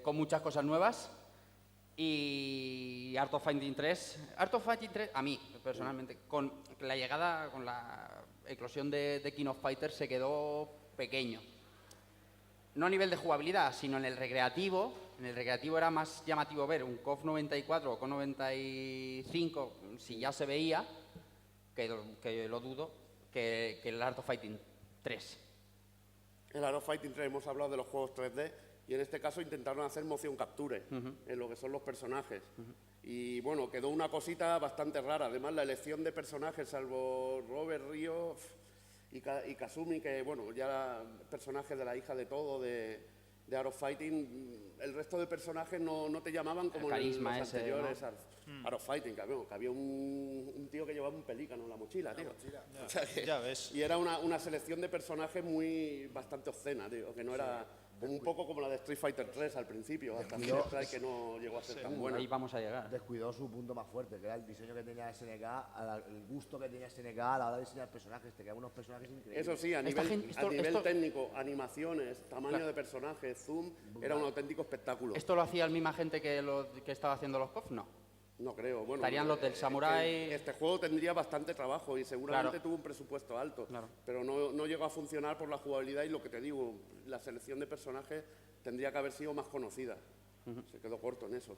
con muchas cosas nuevas. Y Art of Fighting 3, a mí personalmente, con la llegada, con la eclosión de King of Fighters se quedó pequeño. No a nivel de jugabilidad, sino en el recreativo. En el recreativo era más llamativo ver un KOF 94 o KOF 95, si ya se veía, que lo dudo, que el Art of Fighting 3. En el Art of Fighting 3 hemos hablado de los juegos 3D y en este caso intentaron hacer motion capture en lo que son los personajes. Y bueno, quedó una cosita bastante rara. Además, la elección de personajes, salvo Robert, Ryo y Kazumi, que bueno, ya personajes de la hija de todo, de Art of Fighting, el resto de personajes no te llamaban como en los anteriores, ¿no? Art of Fighting, que había un tío que llevaba un pelícano en la mochila, tío. O sea ya ves. Y era una selección de personajes bastante obscena, tío, que no era... un poco como la de Street Fighter 3 al principio, hasta Final Strike, que no llegó a ser tan buena. Ahí vamos a llegar. Descuidó su punto más fuerte, que era el diseño que tenía SNK, el gusto que tenía SNK a la hora de diseñar personajes. Te quedaban unos personajes increíbles. Eso sí, a nivel técnico, animaciones, tamaño de personajes, zoom, era un auténtico espectáculo. ¿Esto lo hacía la misma gente que estaba haciendo los KOF? No. No creo. Bueno, estarían los del Samurai. Este juego tendría bastante trabajo y seguramente tuvo un presupuesto alto, pero no llegó a funcionar por la jugabilidad y lo que te digo, la selección de personajes tendría que haber sido más conocida. Se quedó corto en eso.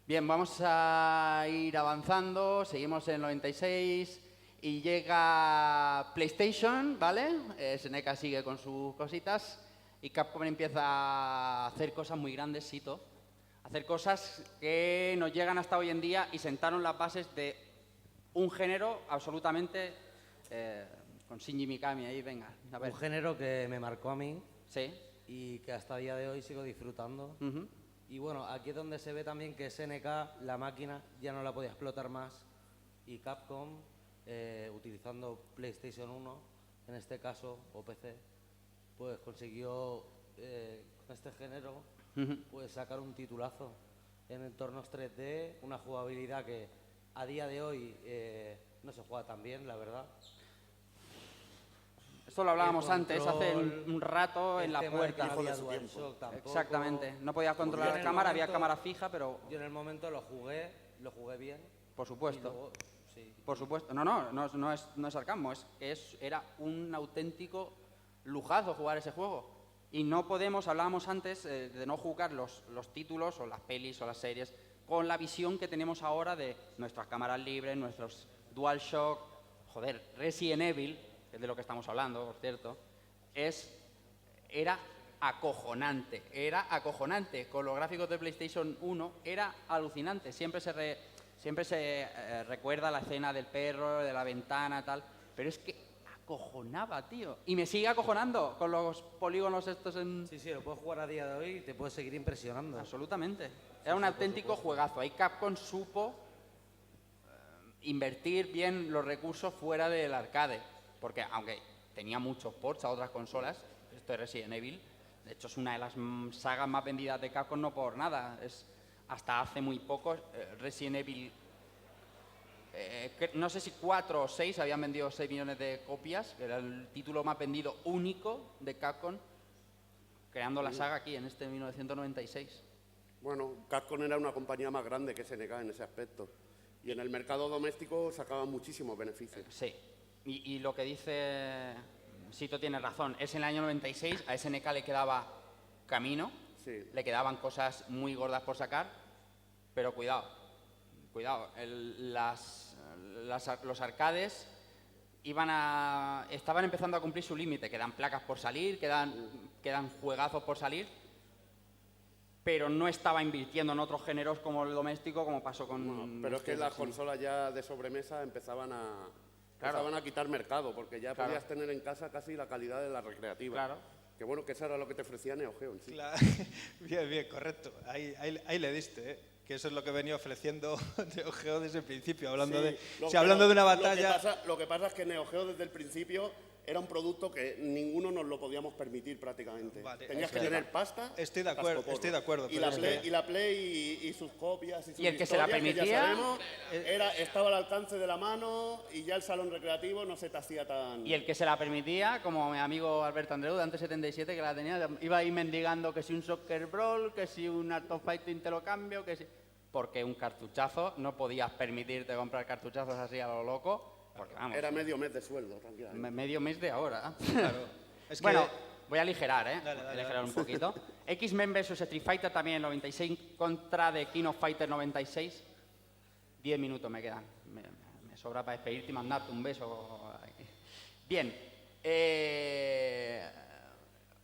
Bien, vamos a ir avanzando, seguimos en el 96 y llega PlayStation, ¿vale? SNK sigue con sus cositas y Capcom empieza a hacer cosas muy grandes, hacer cosas que nos llegan hasta hoy en día y sentaron las bases de un género absolutamente con Shinji Mikami ahí, venga. A ver. Un género que me marcó a mí. Sí. Y que hasta el día de hoy sigo disfrutando. Y bueno, aquí es donde se ve también que SNK, la máquina, ya no la podía explotar más. Y Capcom, utilizando PlayStation 1, en este caso, o PC, pues consiguió con este género pues sacar un titulazo en entornos 3D, una jugabilidad que a día de hoy no se juega tan bien, la verdad. Esto lo hablábamos antes, hace un rato en la puerta. Exactamente. No podías controlar la cámara, había cámara fija, pero... Yo en el momento lo jugué bien. Por supuesto. Luego, sí. Por supuesto. No es sarcasmo, era un auténtico lujazo jugar ese juego. Y no podemos, hablábamos antes, de no jugar los títulos o las pelis o las series con la visión que tenemos ahora de nuestras cámaras libres, nuestros DualShock. Joder, Resident Evil, que es de lo que estamos hablando, por cierto, era acojonante. Con los gráficos de PlayStation 1 era alucinante. Siempre se recuerda la escena del perro, de la ventana, tal, pero es que acojonaba, tío. Y me sigue acojonando con los polígonos estos en... Sí, lo puedes jugar a día de hoy y te puedes seguir impresionando. Absolutamente. Era un auténtico juegazo. Ahí Capcom supo invertir bien los recursos fuera del arcade. Porque aunque tenía muchos ports a otras consolas, esto es Resident Evil, de hecho es una de las sagas más vendidas de Capcom, no por nada. Hasta hace muy poco Resident Evil, no sé si 4 o 6 habían vendido 6 millones de copias, que era el título más vendido único de Capcom, creando la saga aquí en 1996. Bueno, Capcom era una compañía más grande que SNK en ese aspecto. Y en el mercado doméstico sacaban muchísimos beneficios. Sí. Y lo que dice Sito tiene razón. Es en el año 96, a SNK le quedaba camino, le quedaban cosas muy gordas por sacar, pero cuidado. Los arcades estaban empezando a cumplir su límite. Quedan placas por salir, quedan juegazos por salir, pero no estaba invirtiendo en otros géneros como el doméstico, como pasó con... No, pero es que las consolas ya de sobremesa empezaban a quitar mercado, porque ya podías tener en casa casi la calidad de la recreativa. Claro. Que bueno, que eso era lo que te ofrecía Neo Geo en sí. Claro. Bien, correcto. Ahí le diste, ¿eh? Que eso es lo que venía ofreciendo Neo Geo desde el principio, hablando de una batalla... Lo que pasa es que Neo Geo desde el principio era un producto que ninguno nos lo podíamos permitir prácticamente. Vale, tenías que tener pasta. Estoy de acuerdo. Y la Play y sus copias y sus el que se la permitía, que ya sabemos, estaba al alcance de la mano y ya el salón recreativo no se te hacía tan... Y el que se la permitía, como mi amigo Alberto Andreu de antes 77, que la tenía, iba ahí mendigando que si un Soccer Brawl, que si un Art of Fighting te lo cambio, que si... Porque un cartuchazo, no podías permitirte comprar cartuchazos así a lo loco. Porque, vamos, era medio mes de sueldo, tranquilamente. Medio mes de ahora. Claro. Bueno, voy a aligerar, ¿eh? Dale, voy a aligerar un poquito. X-Men vs Street Fighter también en 96 contra The King of Fighter 96. 10 minutos me quedan. Me sobra para despedirte y mandarte un beso. Bien.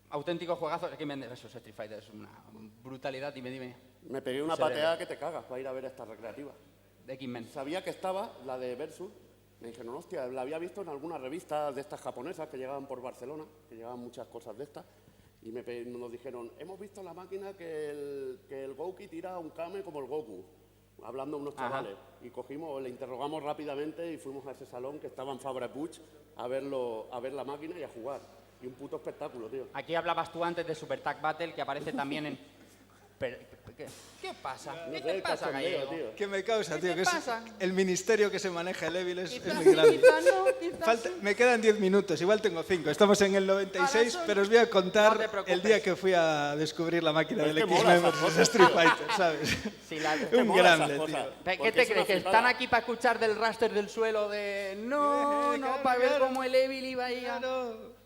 Auténtico juegazo. X-Men vs Street Fighter es una brutalidad. Dime. Me pegué una pateada que te cagas para ir a ver esta recreativa. De X-Men. Sabía que estaba la de Versus. Me dijeron, hostia, la había visto en alguna revista de estas japonesas que llegaban por Barcelona, que llegaban muchas cosas de estas, y nos dijeron, hemos visto en la máquina que el Gouki tira un Kame como el Goku, hablando unos chavales. Y le interrogamos rápidamente y fuimos a ese salón que estaba en Fabra Puig a ver la máquina y a jugar. Y un puto espectáculo, tío. Aquí hablabas tú antes de Super Tag Battle, que aparece también en... ¿Qué pasa? ¿Qué te pasa, Gallego? Tío. ¿Qué me causa, tío? ¿Qué pasa? El ministerio que se maneja el Evil es muy grande. Me quedan 10 minutos, igual tengo 5. Estamos en el 96, pero os voy a contar el día que fui a descubrir la máquina del X-Men vs Street Fighter, ¿sabes? Sí, un grande, tío. ¿Qué te crees? ¿Que están aquí para escuchar del raster del suelo de... No, para ver cómo el Evil iba ahí a...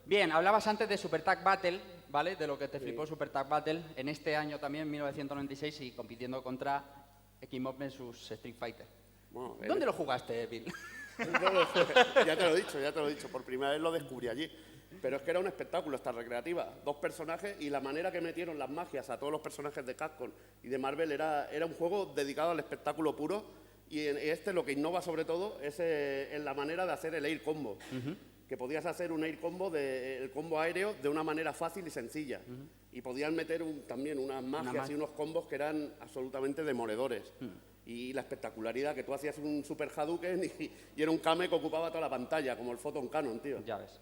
Bien, hablabas antes de Super Tag Battle, ¿vale? De lo que te flipó Super Tag Battle en este año también, 1996, y compitiendo contra X-Men vs Street Fighter. Bueno, ¿dónde lo jugaste, Bill? Ya te lo he dicho, por primera vez lo descubrí allí. Pero es que era un espectáculo esta recreativa. 2 personajes y la manera que metieron las magias a todos los personajes de Capcom y de Marvel era un juego dedicado al espectáculo puro Y en este lo que innova sobre todo es en la manera de hacer el air combo. Que podías hacer un air combo, el combo aéreo, de una manera fácil y sencilla. Y podías meter también unas magias y unos combos que eran absolutamente demoledores. Y la espectacularidad, que tú hacías un super Hadouken y era un Kame que ocupaba toda la pantalla, como el Photon Cannon, tío. Ya ves.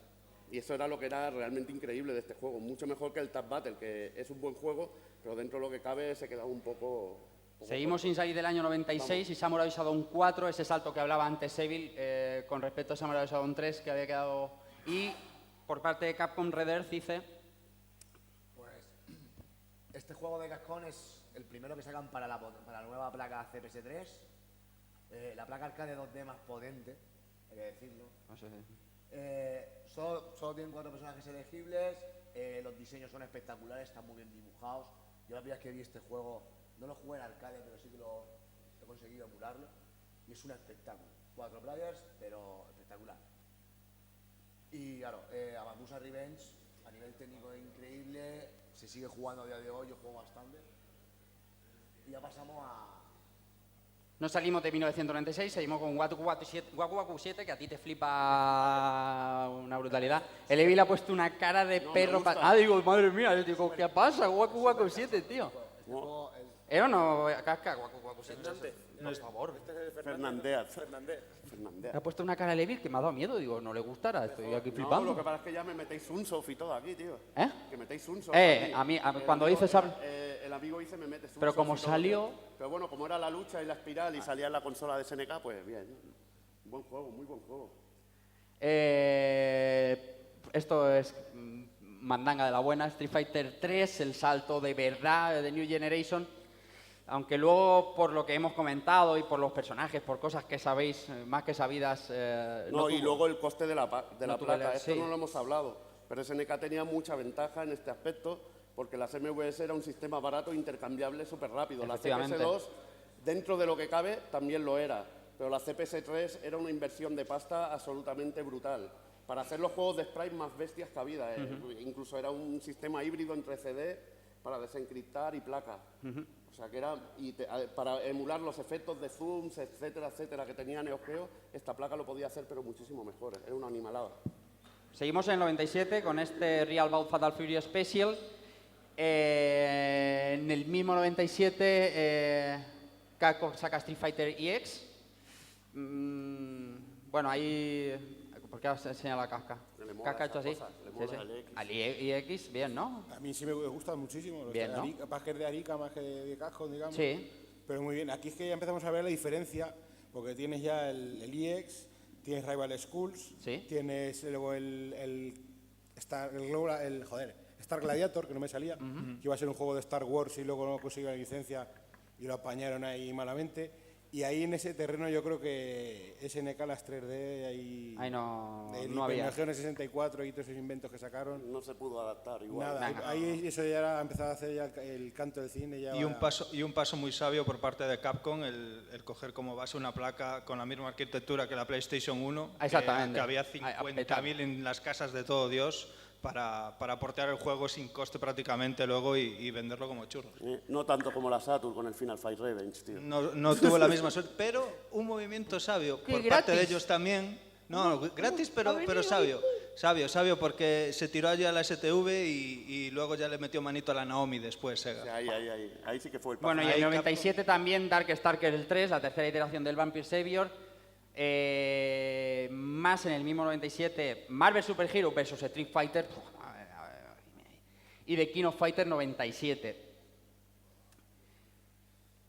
Y eso era lo que era realmente increíble de este juego. Mucho mejor que el Tap Battle, que es un buen juego, pero dentro de lo que cabe se quedaba un poco... Seguimos sin salir del año 96 y Samurai Shodown 4, ese salto que hablaba antes Evil, con respecto a Samurai Shodown 3, que había quedado... Y por parte de Capcom Red Earth dice... Pues este juego de Capcom es el primero que sacan para la nueva placa CPS3. La placa arcade 2D más potente, hay que decirlo. No sé. Solo tienen 4 personajes elegibles, los diseños son espectaculares, están muy bien dibujados. Yo la primera vez que vi este juego, no lo jugué en arcade, pero sí que lo he conseguido emularlo. Y es un espectáculo. 4 players, pero espectacular. Y claro, Amakusa Revenge, a nivel técnico es increíble, se sigue jugando a día de hoy, yo juego bastante. Y ya pasamos a... No salimos de 1996, seguimos con Waku Waku 7, que a ti te flipa una brutalidad. El Evil ha puesto una cara de perro... digo, madre mía, digo, ¿qué pasa? Waku Waku 7, tío. ¿Era o no, Casca? Waku Waku 7. Por favor. Fernandez. Ha puesto una cara el Evil que me ha dado miedo, digo, no le gustará, estoy aquí flipando. No, lo que pasa es que ya me metéis Sunsoft y todo aquí, tío. ¿Eh? Que metéis Sunsoft aquí. A mí, cuando dices... el amigo dice me mete Sunsoft. Pero como salió... Pero bueno, como era la lucha y la espiral y salía en la consola de SNK, pues bien. Buen juego, muy buen juego. Esto es mandanga de la buena, Street Fighter 3, el salto de verdad de New Generation. Aunque luego, por lo que hemos comentado y por los personajes, por cosas que sabéis, más que sabidas... y luego el coste de la placa, esto sí. no lo hemos hablado. Pero SNK tenía mucha ventaja en este aspecto, porque la MVS era un sistema barato, intercambiable, súper rápido. La CPS2, dentro de lo que cabe, también lo era. Pero la CPS3 era una inversión de pasta absolutamente brutal. Para hacer los juegos de sprite más bestias que había. Incluso era un sistema híbrido entre CD para desencriptar y placa. O sea que era, para emular los efectos de zooms, etcétera, etcétera, que tenía Neo Geo, esta placa lo podía hacer, pero muchísimo mejor. Era una animalada. Seguimos en el 97 con este Real Bout Fatal Fury Special. En el mismo 97, Capcom saca Street Fighter EX. Bueno, ahí... ¿Por qué has enseñado la casca? ¿Casca ha hecho así? Al EX, bien, ¿no? A mí sí me gusta muchísimo. Bien, ¿no? Más que de Arica, más que de Capcom, digamos. Sí. Pero muy bien. Aquí es que ya empezamos a ver la diferencia, porque tienes ya el EX, tienes Rival Schools, ¿sí? Tienes luego el Star Gladiator, que no me salía, que iba a ser un juego de Star Wars y luego no consiguió la licencia y lo apañaron ahí malamente. Y ahí en ese terreno yo creo que SNK, las 3D, ahí no había. El 64 y todos esos inventos que sacaron. No se pudo adaptar igual. Nada, ahí eso ya era empezar a hacer ya el canto del cine. Ya y un paso muy sabio por parte de Capcom, el coger como base una placa con la misma arquitectura que la PlayStation 1, exactamente. Que había 50.000 en las casas de todo Dios, para portear el juego sin coste prácticamente luego y venderlo como churros. No tanto como la Saturn con el Final Fight Revenge, tío. No tuvo la misma suerte, pero un movimiento sabio por parte de ellos también. No, gratis, pero sabio. Sabio, porque se tiró allí a la STV y luego ya le metió manito a la Naomi después, Sega. Sí, ahí sí que fue el paso. Bueno, y en el 97 también Darkstalkers el 3, la tercera iteración del Vampire Savior. Más en el mismo 97, Marvel Super Hero vs Street Fighter. Y The King of Fighter 97.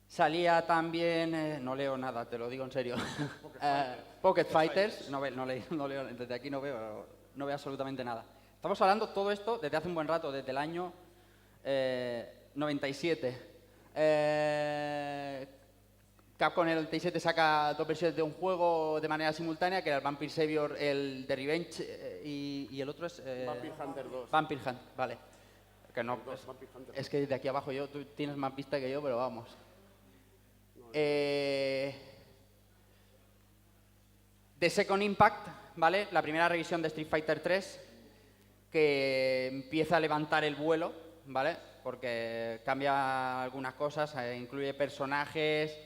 Salía también, no leo nada, te lo digo en serio. Pocket Fighters, no leo, desde aquí no veo absolutamente nada. Estamos hablando todo esto desde hace un buen rato, desde el año 97. Capcom en el 97 saca dos versiones de un juego de manera simultánea, que era el Vampire Savior, el de Revenge, y el otro es... Vampire Hunter 2. Vampire Hunt, vale. Que no, es que de aquí abajo tú tienes más vista que yo, pero vamos. The Second Impact, ¿vale? La primera revisión de Street Fighter 3, que empieza a levantar el vuelo, ¿vale? Porque cambia algunas cosas, incluye personajes,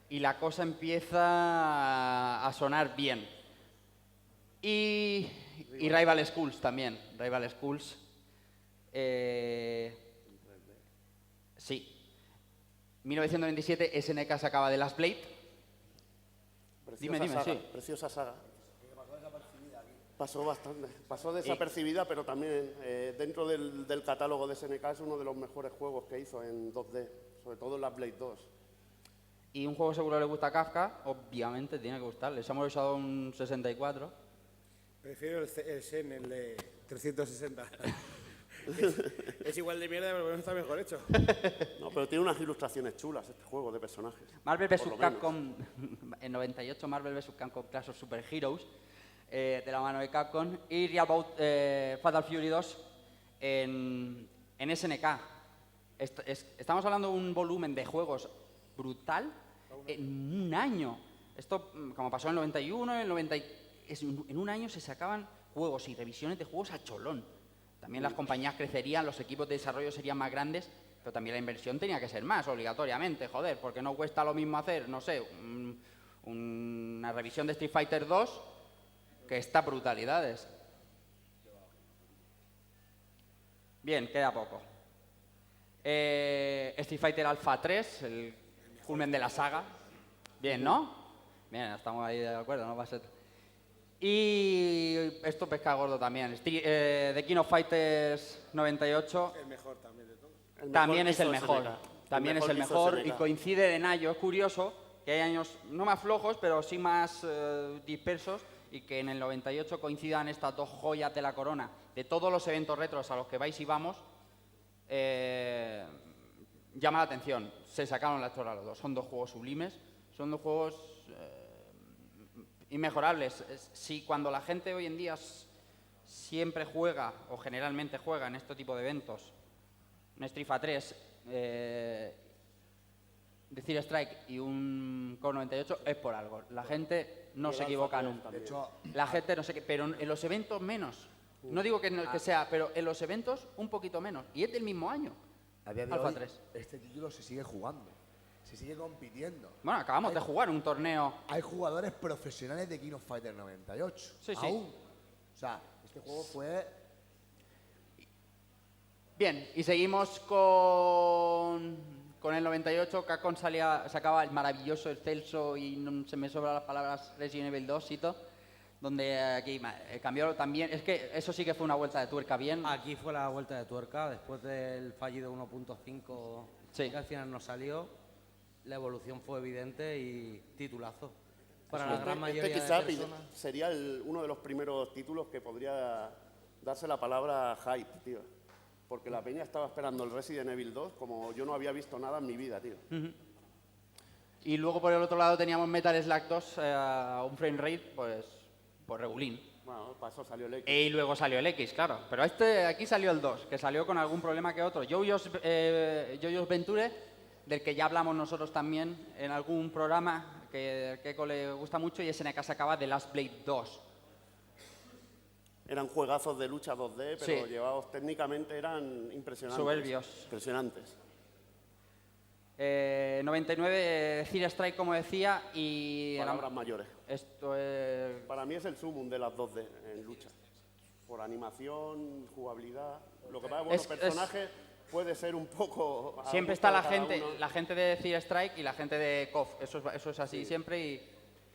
y la cosa empieza a sonar bien. Y Rival Schools también. Rival Schools. Sí. 1997, SNK sacaba The Last Blade. Dime, saga, sí. Preciosa saga. Pasó bastante. Pasó desapercibida, pero también dentro del catálogo de SNK es uno de los mejores juegos que hizo en 2D, sobre todo en Last Blade 2. Y un juego seguro le gusta a Kafka, obviamente tiene que gustarle. Samurai Shodown 64. Prefiero el Zen, el de 360. es igual de mierda, pero no está mejor hecho. No, pero tiene unas ilustraciones chulas este juego de personajes. Marvel vs. Capcom, en 98, Marvel vs. Capcom Clash of Super Heroes, de la mano de Capcom, y Real Bout Fatal Fury 2 en SNK. Estamos hablando de un volumen de juegos brutal en un año. Esto, como pasó en el 91, en un año se sacaban juegos y revisiones de juegos a cholón. También las compañías crecerían, los equipos de desarrollo serían más grandes, pero también la inversión tenía que ser más, obligatoriamente, joder, porque no cuesta lo mismo hacer, no sé, una revisión de Street Fighter 2 que esta brutalidades. Bien, queda poco. Street Fighter Alpha 3, el culmen de la saga. Bien, ¿no? Bien, estamos ahí de acuerdo, no va a ser... Y esto pesca gordo también. The King of Fighters 98. El mejor también de todos. También es el mejor. También es el mejor y coincide en año. Es curioso que hay años no más flojos, pero sí más dispersos, y que en el 98 coincidan estas dos joyas de la corona. De todos los eventos retros a los que vais y vamos, llama la atención. Se sacaron la chorra los dos. Son dos juegos sublimes. Son dos juegos... inmejorables. Si cuando la gente hoy en día siempre juega, o generalmente juega en este tipo de eventos, un Street Fighter 3, Decir Strike y un Core 98, es por algo. La gente no se equivoca nunca. De hecho, La gente no sé qué, pero en los eventos menos. No digo que sea, pero en los eventos un poquito menos. Y es del mismo año. a día de Alpha hoy, 3. este título se sigue jugando, se sigue compitiendo. Bueno, acabamos de jugar un torneo. Hay jugadores profesionales de King of Fighters 98. Sí, sí. Aún. O sea, este juego fue... Bien, y seguimos con el 98. Capcom sacaba el maravilloso, el Celso, y no se me sobran las palabras, Resident Evil 2, Sito, donde aquí cambió también. Es que eso sí que fue una vuelta de tuerca bien. Aquí fue la vuelta de tuerca, después del fallido 1.5, Sí. que al final no salió, la evolución fue evidente y titulazo. Para la gran mayoría de quizás personas. sería uno de los primeros títulos que podría darse la palabra hype, tío. Porque la peña estaba esperando el Resident Evil 2 como yo no había visto nada en mi vida, tío. Y luego por el otro lado teníamos Metal Slug 2, un frame rate, pues regulín. Bueno, para eso salió el X. Y luego salió el X, claro. Pero aquí salió el 2, que salió con algún problema que otro. JoJo's Venture, del que ya hablamos nosotros también en algún programa, que a Keiko le gusta mucho, y SNK sacaba The Last Blade 2. Eran juegazos de lucha 2D, pero Sí. llevados técnicamente eran impresionantes. Soberbios. Impresionantes. 99, Cira Strike, como decía, y... Palabras mayores. Esto es... Para mí es el sumum de las 2D en lucha. Por animación, jugabilidad. Lo que pasa es que, bueno, personajes puede ser un poco... Siempre está la gente de Cira Strike y la gente de KOF. Eso es así siempre y...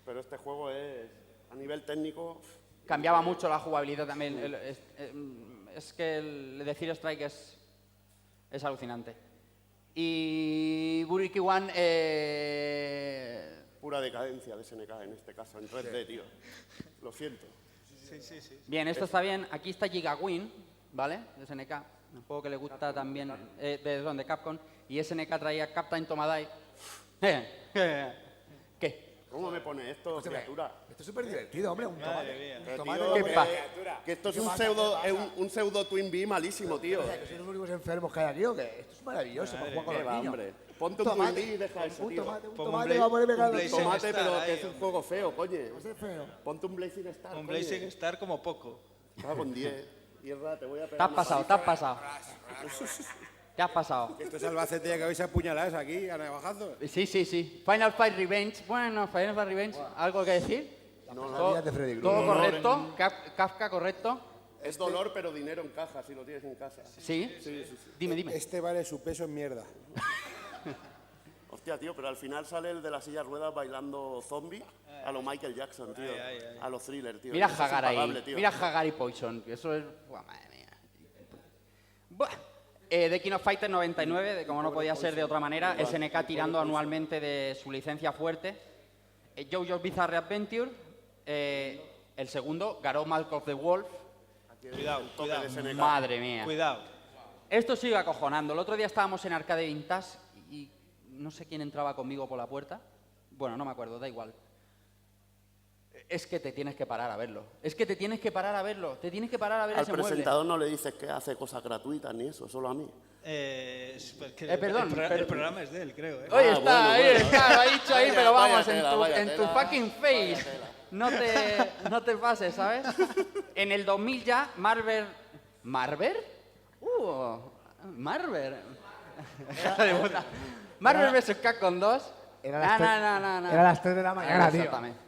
Pero este juego es, a nivel técnico... Cambiaba mucho la jugabilidad también. Es que el de Cira Strike es alucinante. Y Buriki One... Pura decadencia de SNK en este caso, en 3D, tío. Lo siento. Sí. Bien, esto está bien. Aquí está Gigawin, ¿vale? De SNK. Un juego que le gusta también de Capcom. Y SNK traía Captain Tomadai. ¿Qué? ¿Cómo me pone esto, criatura? Esto es súper divertido, hombre. Un tomate. Un tomate Tío, ¿Qué que- pasa? que esto es un pseudo Twin Bee malísimo, tío. O sea, que sois los únicos enfermos que hay aquí, ¿o qué? Esto es maravilloso para jugar con Qué los va, niños. hombre. Ponte un Twin Bee y deja eso, Un tío. tomate, un Pon un tomate Bla- va a poner un pegado. Blazing Tomate, Star pero ahí, que es un juego feo, coño. Es feo. Ponte un Blazing Star, Un coño. Blazing Star como poco. Va con 10. Mierda, te voy a Te pegar has pasado, te has pasado. ¿Qué has pasado? Esto es Albacete que habéis apuñalados aquí, a navajazos. Sí, sí, sí. Final Fight Revenge. Bueno, Final Fight Revenge. ¿Algo que decir? Pesadillas de Freddy Todo Krueger. correcto. Kafka, correcto. Es dolor, pero dinero en caja, si lo tienes en casa. ¿Sí? Dime, dime. Este vale su peso en mierda. Hostia, tío, pero al final sale el de la silla de ruedas bailando zombie a lo Michael Jackson, tío. A los thriller, tío. Mira Eso es Hagar impagable, ahí. tío. Mira Hagar y Poison. Que eso es... Buah, madre mía. Buah. The King of Fighters 99, de como no podía ser de otra manera. SNK tirando anualmente de su licencia fuerte. JoJo's Bizarre Adventure. El segundo, Garou Mark of the Wolf. Cuidado, cuidado. Madre mía. Cuidado. Esto sigue acojonando. El otro día estábamos en Arcade Vintage y no sé quién entraba conmigo por la puerta. Bueno, no me acuerdo, da igual. Es que te tienes que parar a verlo. Es que te tienes que parar a verlo. Te tienes que parar a ver Al ese mueble. presentador no le dices que hace cosas gratuitas ni eso, solo a mí. Perdón, el programa es de él, creo. Oye, está, bueno, ahí bueno. está, lo ha dicho ahí, Vaya- pero vaya vamos, tela, vaya en tu tela. fucking face. No te pases, ¿sabes? En el 2000 ya, Marvel... ¿Marvel? Marvel. Hija de puta. Marvel vs. Capcom 2. Era las 3 de la mañana, tío. Exactamente.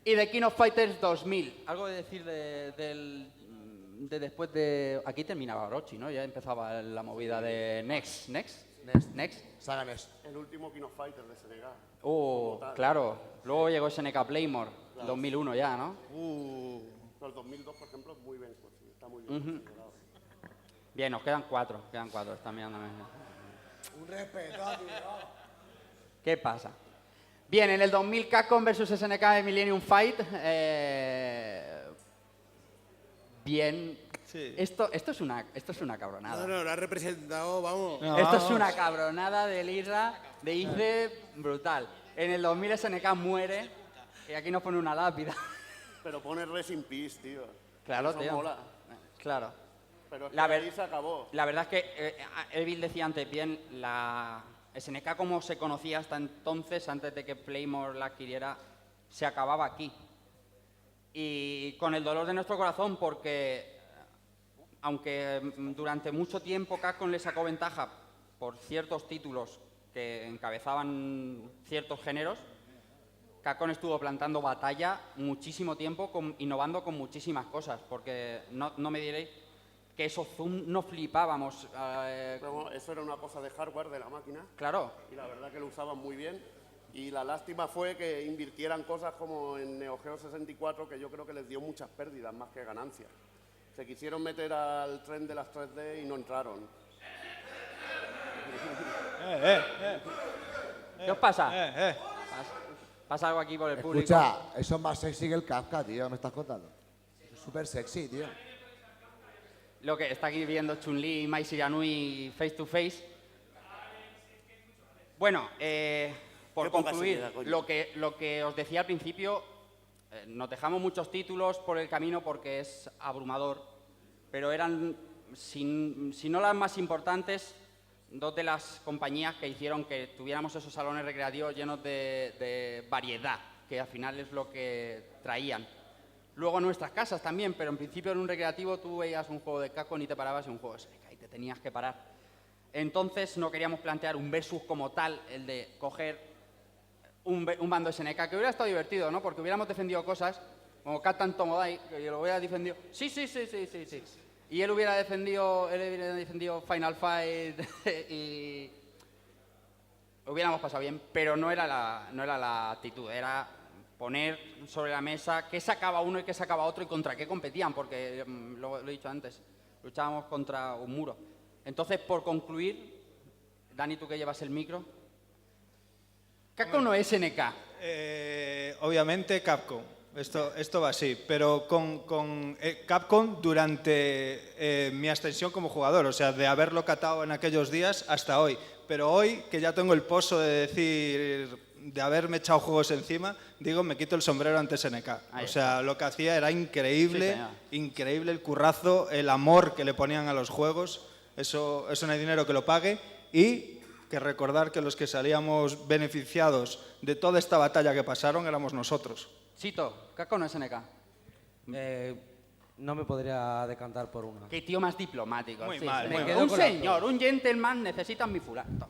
Y The King of Fighters 2000. Algo de decir de después de... Aquí terminaba Orochi, ¿no? Ya empezaba la movida de Next. Saga NES. El último King of Fighters de SNK. Claro. Luego llegó SNK Playmore, 2001 ya, ¿no? El 2002, por ejemplo, es muy bien, pues, sí, está muy bien. considerado. Bien, nos quedan 4. Están mirándome. Un respeto, tío. ¿Qué pasa? Bien, en el 2000 Capcom vs SNK de Millennium Fight. Bien. Sí. Esto es una cabronada. No, lo ha representado, vamos. No, Esto es vamos. una cabronada de Lirra, de Ice, brutal. En el 2000 SNK muere y aquí nos pone una lápida. Pero pone Rest in Peace, tío. Claro, Eso tío. mola. Claro. Pero es que La ahí ver- se acabó. La verdad es que Evil decía antes bien, la SNK como se conocía hasta entonces, antes de que Playmore la adquiriera, se acababa aquí. Y con el dolor de nuestro corazón, porque aunque durante mucho tiempo Capcom le sacó ventaja por ciertos títulos que encabezaban ciertos géneros, Capcom estuvo plantando batalla muchísimo tiempo, innovando con muchísimas cosas, porque no me diréis que esos zoom no flipábamos. Pero bueno, eso era una cosa de hardware de la máquina. Claro, Y la verdad que lo usaban muy bien. Y la lástima fue que invirtieran cosas como en Neo Geo 64, que yo creo que les dio muchas pérdidas más que ganancias. Se quisieron meter al tren de las 3D y no entraron. ¿qué os pasa? Pasa algo aquí por el público. Escucha, eso es más sexy que el Kafka, tío, me estás contando. Es súper sexy, tío. Lo que está aquí viendo Chun-Li y Mai Shiranui face to face. Bueno, por Qué poca concluir, seriedad, coño. lo que os decía al principio, nos dejamos muchos títulos por el camino porque es abrumador, pero eran, si no las más importantes, dos de las compañías que hicieron que tuviéramos esos salones recreativos llenos de variedad, que al final es lo que traían. Luego en nuestras casas también, pero en principio en un recreativo tú veías un juego de Capcom y te parabas en un juego de SNK y te tenías que parar. Entonces no queríamos plantear un versus como tal, el de coger un bando SNK, que hubiera estado divertido, ¿no? Porque hubiéramos defendido cosas, como Captain Tomodai, que yo lo hubiera defendido. Sí. Y él hubiera defendido Final Fight y hubiéramos pasado bien, pero no era la actitud, era poner sobre la mesa qué sacaba uno y qué sacaba otro y contra qué competían, porque lo he dicho antes, luchábamos contra un muro. Entonces, por concluir, Dani, tú que llevas el micro, Capcom no es SNK. Obviamente Capcom. Esto va así, pero con Capcom durante mi ascensión como jugador, o sea, de haberlo catado en aquellos días hasta hoy. Pero hoy, que ya tengo el pozo de decir, de haberme echado juegos encima, digo, me quito el sombrero ante SNK. O sea, lo que hacía era increíble, Sí, increíble el currazo, el amor que le ponían a los juegos. Eso no hay dinero que lo pague. Y que recordar que los que salíamos beneficiados de toda esta batalla que pasaron éramos nosotros. Chito, Capcom no es SNK. No me podría decantar por una. Qué tío más diplomático. Muy sí, mal, me muy quedo mal. un señor, un gentleman, necesita mi fulato.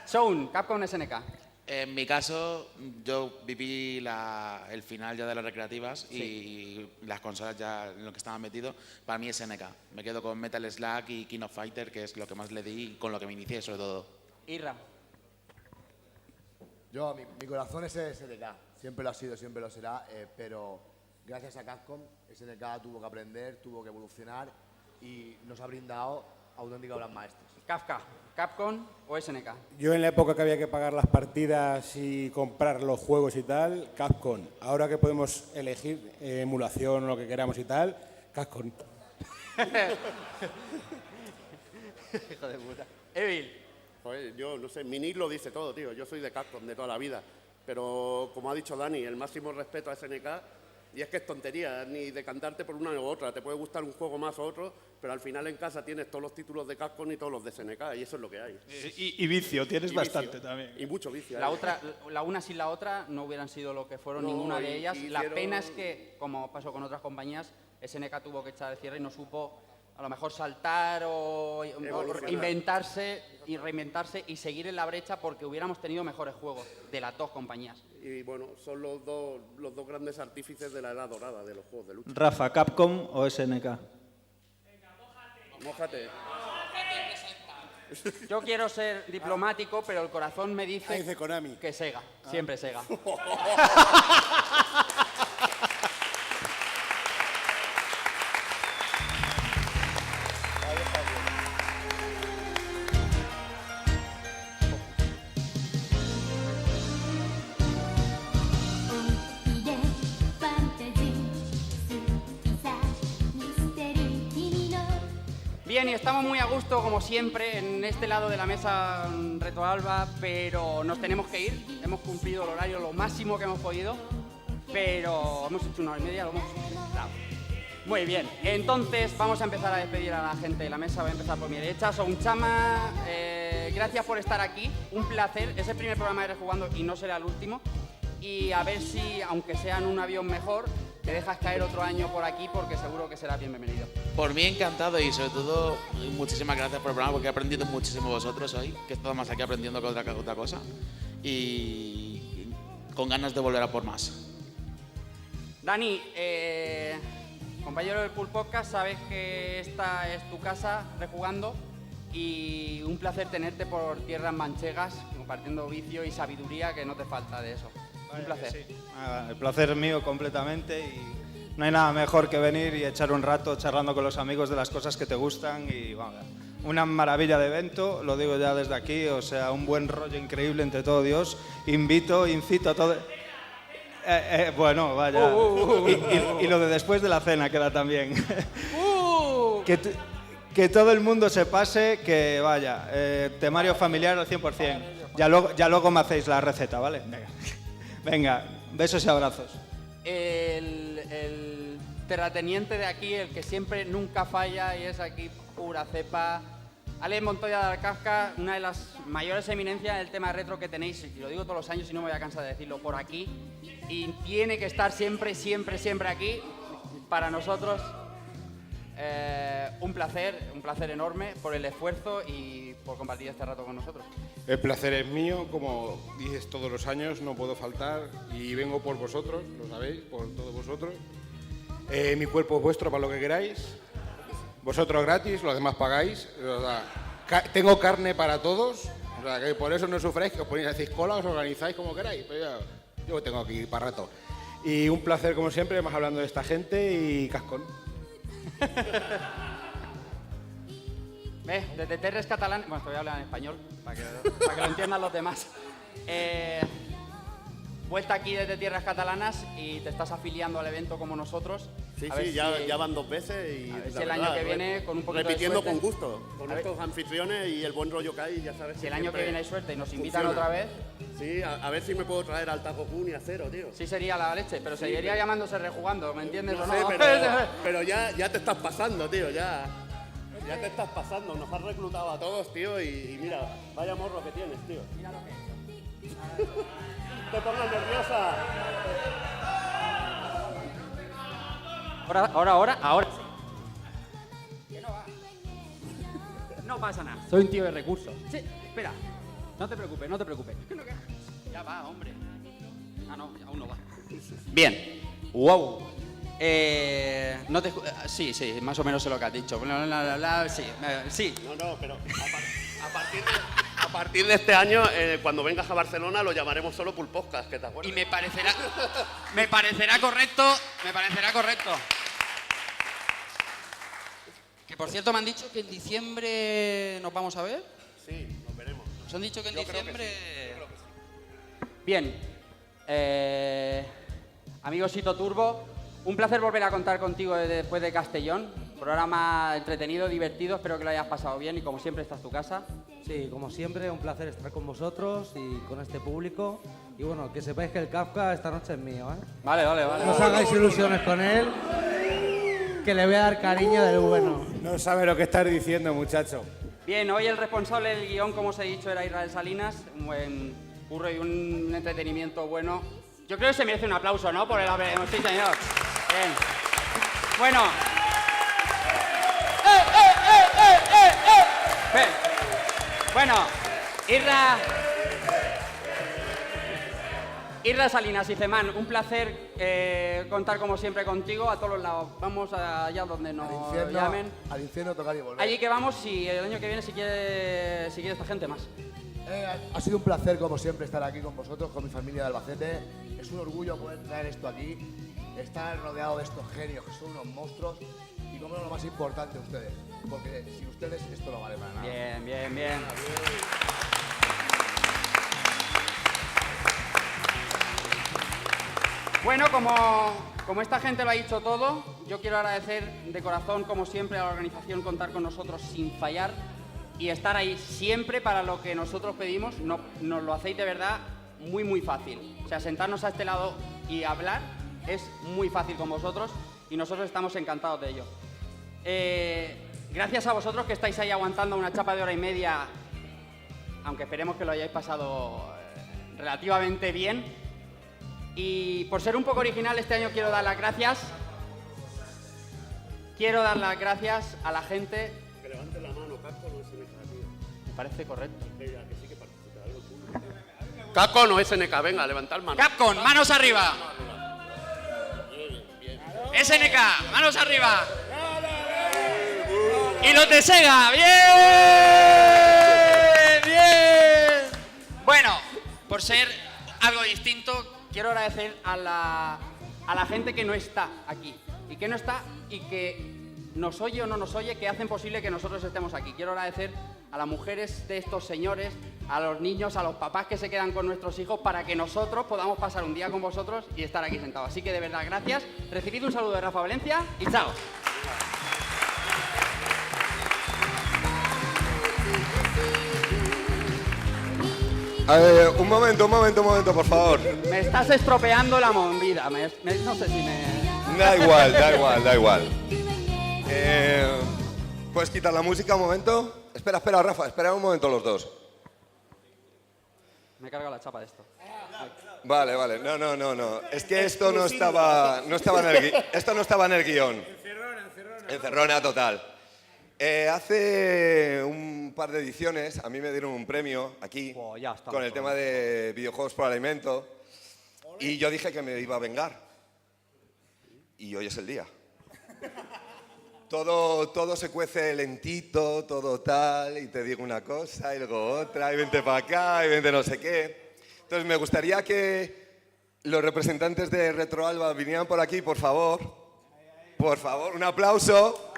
Soun, Capcom SNK. En mi caso, yo viví el final ya de las recreativas y las consolas ya en lo que estaban metidos. Para mí es SNK. Me quedo con Metal Slug y King of Fighter, que es lo que más le di y con lo que me inicié sobre todo. Irra. Yo, mi corazón es SNK. Siempre lo ha sido, siempre lo será, pero gracias a Capcom, SNK tuvo que aprender, tuvo que evolucionar y nos ha brindado auténticas obras maestras. Kafka, Capcom o SNK. Yo en la época que había que pagar las partidas y comprar los juegos y tal, Capcom. Ahora que podemos elegir emulación o lo que queramos y tal, Capcom. Hijo de puta. Evil. Joder, yo no sé, mi nick lo dice todo, tío. Yo soy de Capcom de toda la vida. Pero, como ha dicho Dani, el máximo respeto a SNK. Y es que es tontería, ni decantarte por una u otra. Te puede gustar un juego más o otro, pero al final en casa tienes todos los títulos de Capcom y todos los de SNK, y eso es lo que hay. Y vicio, tienes Y bastante vicio. también. Y mucho vicio. La una sin la otra no hubieran sido lo que fueron No, ninguna de y- ellas. y La hicieron- pena es que, como pasó con otras compañías, SNK tuvo que echar el cierre y no supo a lo mejor saltar o Evolucionar. inventarse y reinventarse y seguir en la brecha porque hubiéramos tenido mejores juegos de las dos compañías. Y bueno, son los dos grandes artífices de la edad dorada de los juegos de lucha. Rafa, ¿Capcom o SNK? Mójate. Yo quiero ser diplomático, pero el corazón me dice, Ahí dice Konami. que Sega, siempre Sega. Bien, y estamos muy a gusto, como siempre, en este lado de la mesa Retro Alba, pero nos tenemos que ir. Hemos cumplido el horario lo máximo que hemos podido, pero hemos hecho 1 hora y media, lo hemos cumplido. Muy bien, entonces vamos a empezar a despedir a la gente de la mesa. Voy a empezar por mi derecha. Sounchama, gracias por estar aquí, un placer. Es el primer programa de Rejugando y no será el último. Y a ver si, aunque sea en un avión mejor, te dejas caer otro año por aquí porque seguro que serás bienvenido. Por mí encantado y sobre todo muchísimas gracias por el programa porque he aprendido muchísimo vosotros hoy, que he estado más aquí aprendiendo que otra cosa y con ganas de volver a por más. Dani, compañero del Pool Podcast, sabes que esta es tu casa, Rejugando, y un placer tenerte por tierras manchegas, compartiendo vicio y sabiduría, que no te falta de eso. Un placer. Sí. El placer es mío completamente y no hay nada mejor que venir y echar un rato charlando con los amigos de las cosas que te gustan y bueno, una maravilla de evento, lo digo ya desde aquí, o sea, un buen rollo increíble entre todo Dios. Incito a todo... bueno, vaya. Y lo de después de la cena queda también. Que todo el mundo se pase, que vaya, temario familiar al 100%. Ya luego me hacéis la receta, ¿vale? Venga, besos y abrazos. El terrateniente de aquí, el que siempre nunca falla y es aquí pura cepa. Alex Montoya de Alcasca, una de las mayores eminencias del tema retro que tenéis, y lo digo todos los años y no me voy a cansar de decirlo, por aquí. Y tiene que estar siempre aquí para nosotros. Un placer enorme por el esfuerzo y por compartir este rato con nosotros. El placer es mío, como dices todos los años, no puedo faltar y vengo por vosotros, lo sabéis, por todos vosotros. Mi cuerpo es vuestro para lo que queráis. Vosotros gratis, los demás pagáis. O sea, tengo carne para todos, o sea, que por eso no sufráis, que os ponéis, hacéis cola, os organizáis como queráis. Pero yo tengo aquí para rato. Y un placer, como siempre, más hablando de esta gente y cascón. ¿Ves? Desde Terres Catalanes... Bueno, te voy a hablar en español para que lo entiendan los demás. Vuelta aquí desde Tierras Catalanas y te estás afiliando al evento como nosotros. Sí, A ver ya van 2 veces y a ver la si el año verdad, que viene con un poquito de repitiendo suerte. con gusto, con estos anfitriones y el buen rollo que hay, ya sabes. Si el año que viene hay suerte y nos invitan funciona. otra vez, Sí, a ver si me puedo traer al Taco Kun y a Cero, tío. sí sería la leche, pero seguiría llamándose Rejugando, ¿me entiendes No o sé, no? pero ya te estás pasando, tío, ya te estás pasando. Nos has reclutado a todos, tío, y mira, vaya morro que tienes, tío. Mira lo que te pongas nerviosa. Ahora. Que no va. No pasa nada, soy un tío de recursos. Sí, espera. No te preocupes. Ya va, hombre. Ah, no, aún no va. Bien. Wow. Sí, más o menos sé lo que has dicho. Sí. No, pero a partir de este año, cuando vengas a Barcelona, lo llamaremos solo Pulpodcast, ¿que te acuerdas? Y me parecerá correcto. Que por cierto me han dicho que en diciembre nos vamos a ver. Sí, nos veremos. Nos han dicho que en Yo creo que diciembre. sí, yo creo que sí. Bien. Amigosito Turbo, un placer volver a contar contigo después de Castellón. Programa entretenido, divertido, espero que lo hayas pasado bien y como siempre esta es tu casa. Sí, como siempre, un placer estar con vosotros y con este público. Y bueno, que sepáis que el Kafka esta noche es mío, ¿eh? Vale. No os hagáis ilusiones con él, que le voy a dar cariño del bueno. No sabe lo que estás diciendo, muchacho. Bien, hoy el responsable del guión, como os he dicho, era Israel Salinas. Un buen curro y un entretenimiento bueno. Yo creo que se merece un aplauso, ¿no? Por el haber... Sí, señor. Bien. Bueno. Bien. Bueno, Irra Salinas y Cemán, un placer contar como siempre contigo a todos los lados. Vamos allá donde nos llamen. Al infierno tocar y volver. Allí que vamos y el año que viene si quiere esta gente más. Ha sido un placer, como siempre, estar aquí con vosotros, con mi familia de Albacete. Es un orgullo poder traer esto aquí, estar rodeado de estos genios que son unos monstruos y, como no, lo más importante, ustedes. Porque sin ustedes esto no vale para nada. Bien. Bueno, como esta gente lo ha dicho todo, yo quiero agradecer de corazón, como siempre, a la organización contar con nosotros sin fallar y estar ahí siempre para lo que nosotros pedimos. Nos lo hacéis de verdad muy fácil. O sea, sentarnos a este lado y hablar es muy fácil con vosotros y nosotros estamos encantados de ello. Gracias a vosotros que estáis ahí aguantando una chapa de hora y media, aunque esperemos que lo hayáis pasado relativamente bien. Y por ser un poco original, este año quiero dar las gracias. Quiero dar las gracias a la gente. Que levante la mano, Capcom o SNK, tío. Me parece correcto. Que sí que participa, algo tú. Capcom o SNK, venga, levantad manos. Capcom, manos arriba. Bien. SNK, manos arriba. Y los de Sega, bien. Bueno, por ser algo distinto, quiero agradecer a la gente que no está aquí y que nos oye o no nos oye, que hacen posible que nosotros estemos aquí. Quiero agradecer a las mujeres de estos señores, a los niños, a los papás que se quedan con nuestros hijos para que nosotros podamos pasar un día con vosotros y estar aquí sentados. Así que de verdad, gracias. Recibid un saludo de Rafa Valencia y chao. Un momento, por favor. Me estás estropeando la movida. No sé si me... Da igual. ¿Puedes quitar la música un momento? Espera, Rafa, espera un momento los dos. Me he cargado la chapa de esto. Vale. No. Es que esto no estaba en el guión. Encerrona total. Hace un par de ediciones a mí me dieron un premio aquí con el tema de videojuegos por alimento y yo dije que me iba a vengar. Y hoy es el día. Todo se cuece lentito, todo tal, y te digo una cosa y luego otra, y vente para acá, y vente no sé qué. Entonces me gustaría que los representantes de Retroalba vinieran por aquí, por favor. Por favor, un aplauso.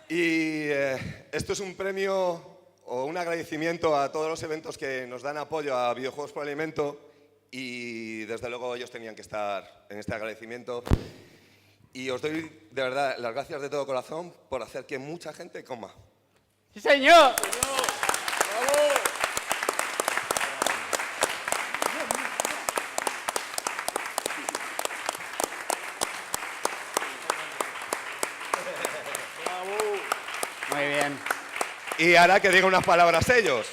Y esto es un premio o un agradecimiento a todos los eventos que nos dan apoyo a Videojuegos por Alimento y desde luego ellos tenían que estar en este agradecimiento. Y os doy de verdad las gracias de todo corazón por hacer que mucha gente coma. ¡Sí, señor! Muy bien. y hará que diga unas palabras ellos.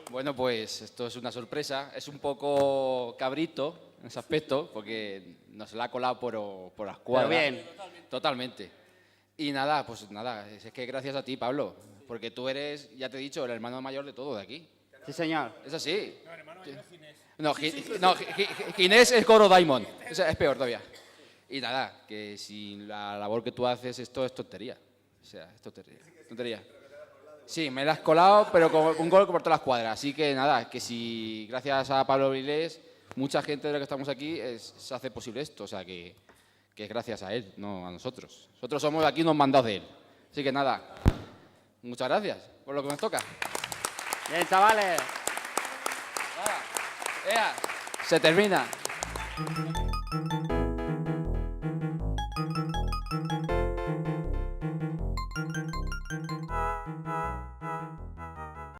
Bueno, pues esto es una sorpresa. Es un poco cabrito en ese aspecto, porque nos la ha colado por la escuadra. Pero bien. Totalmente. Y nada, pues nada, es que gracias a ti, Pablo, porque tú eres, ya te he dicho, el hermano mayor de todo de aquí. Sí, señor. Es así. No, Ginés es Coro Diamond. O sea, es peor todavía. Y nada, que si la labor que tú haces, esto es tontería. O sea, es tontería. Sí, me la has colado, pero con un gol por todas las cuadras. Así que nada, que si gracias a Pablo Vilés, mucha gente de los que estamos aquí se hace posible esto. O sea, que es gracias a él, no a nosotros. Nosotros somos aquí unos mandados de él. Así que nada, muchas gracias por lo que nos toca. Bien, chavales. Se termina.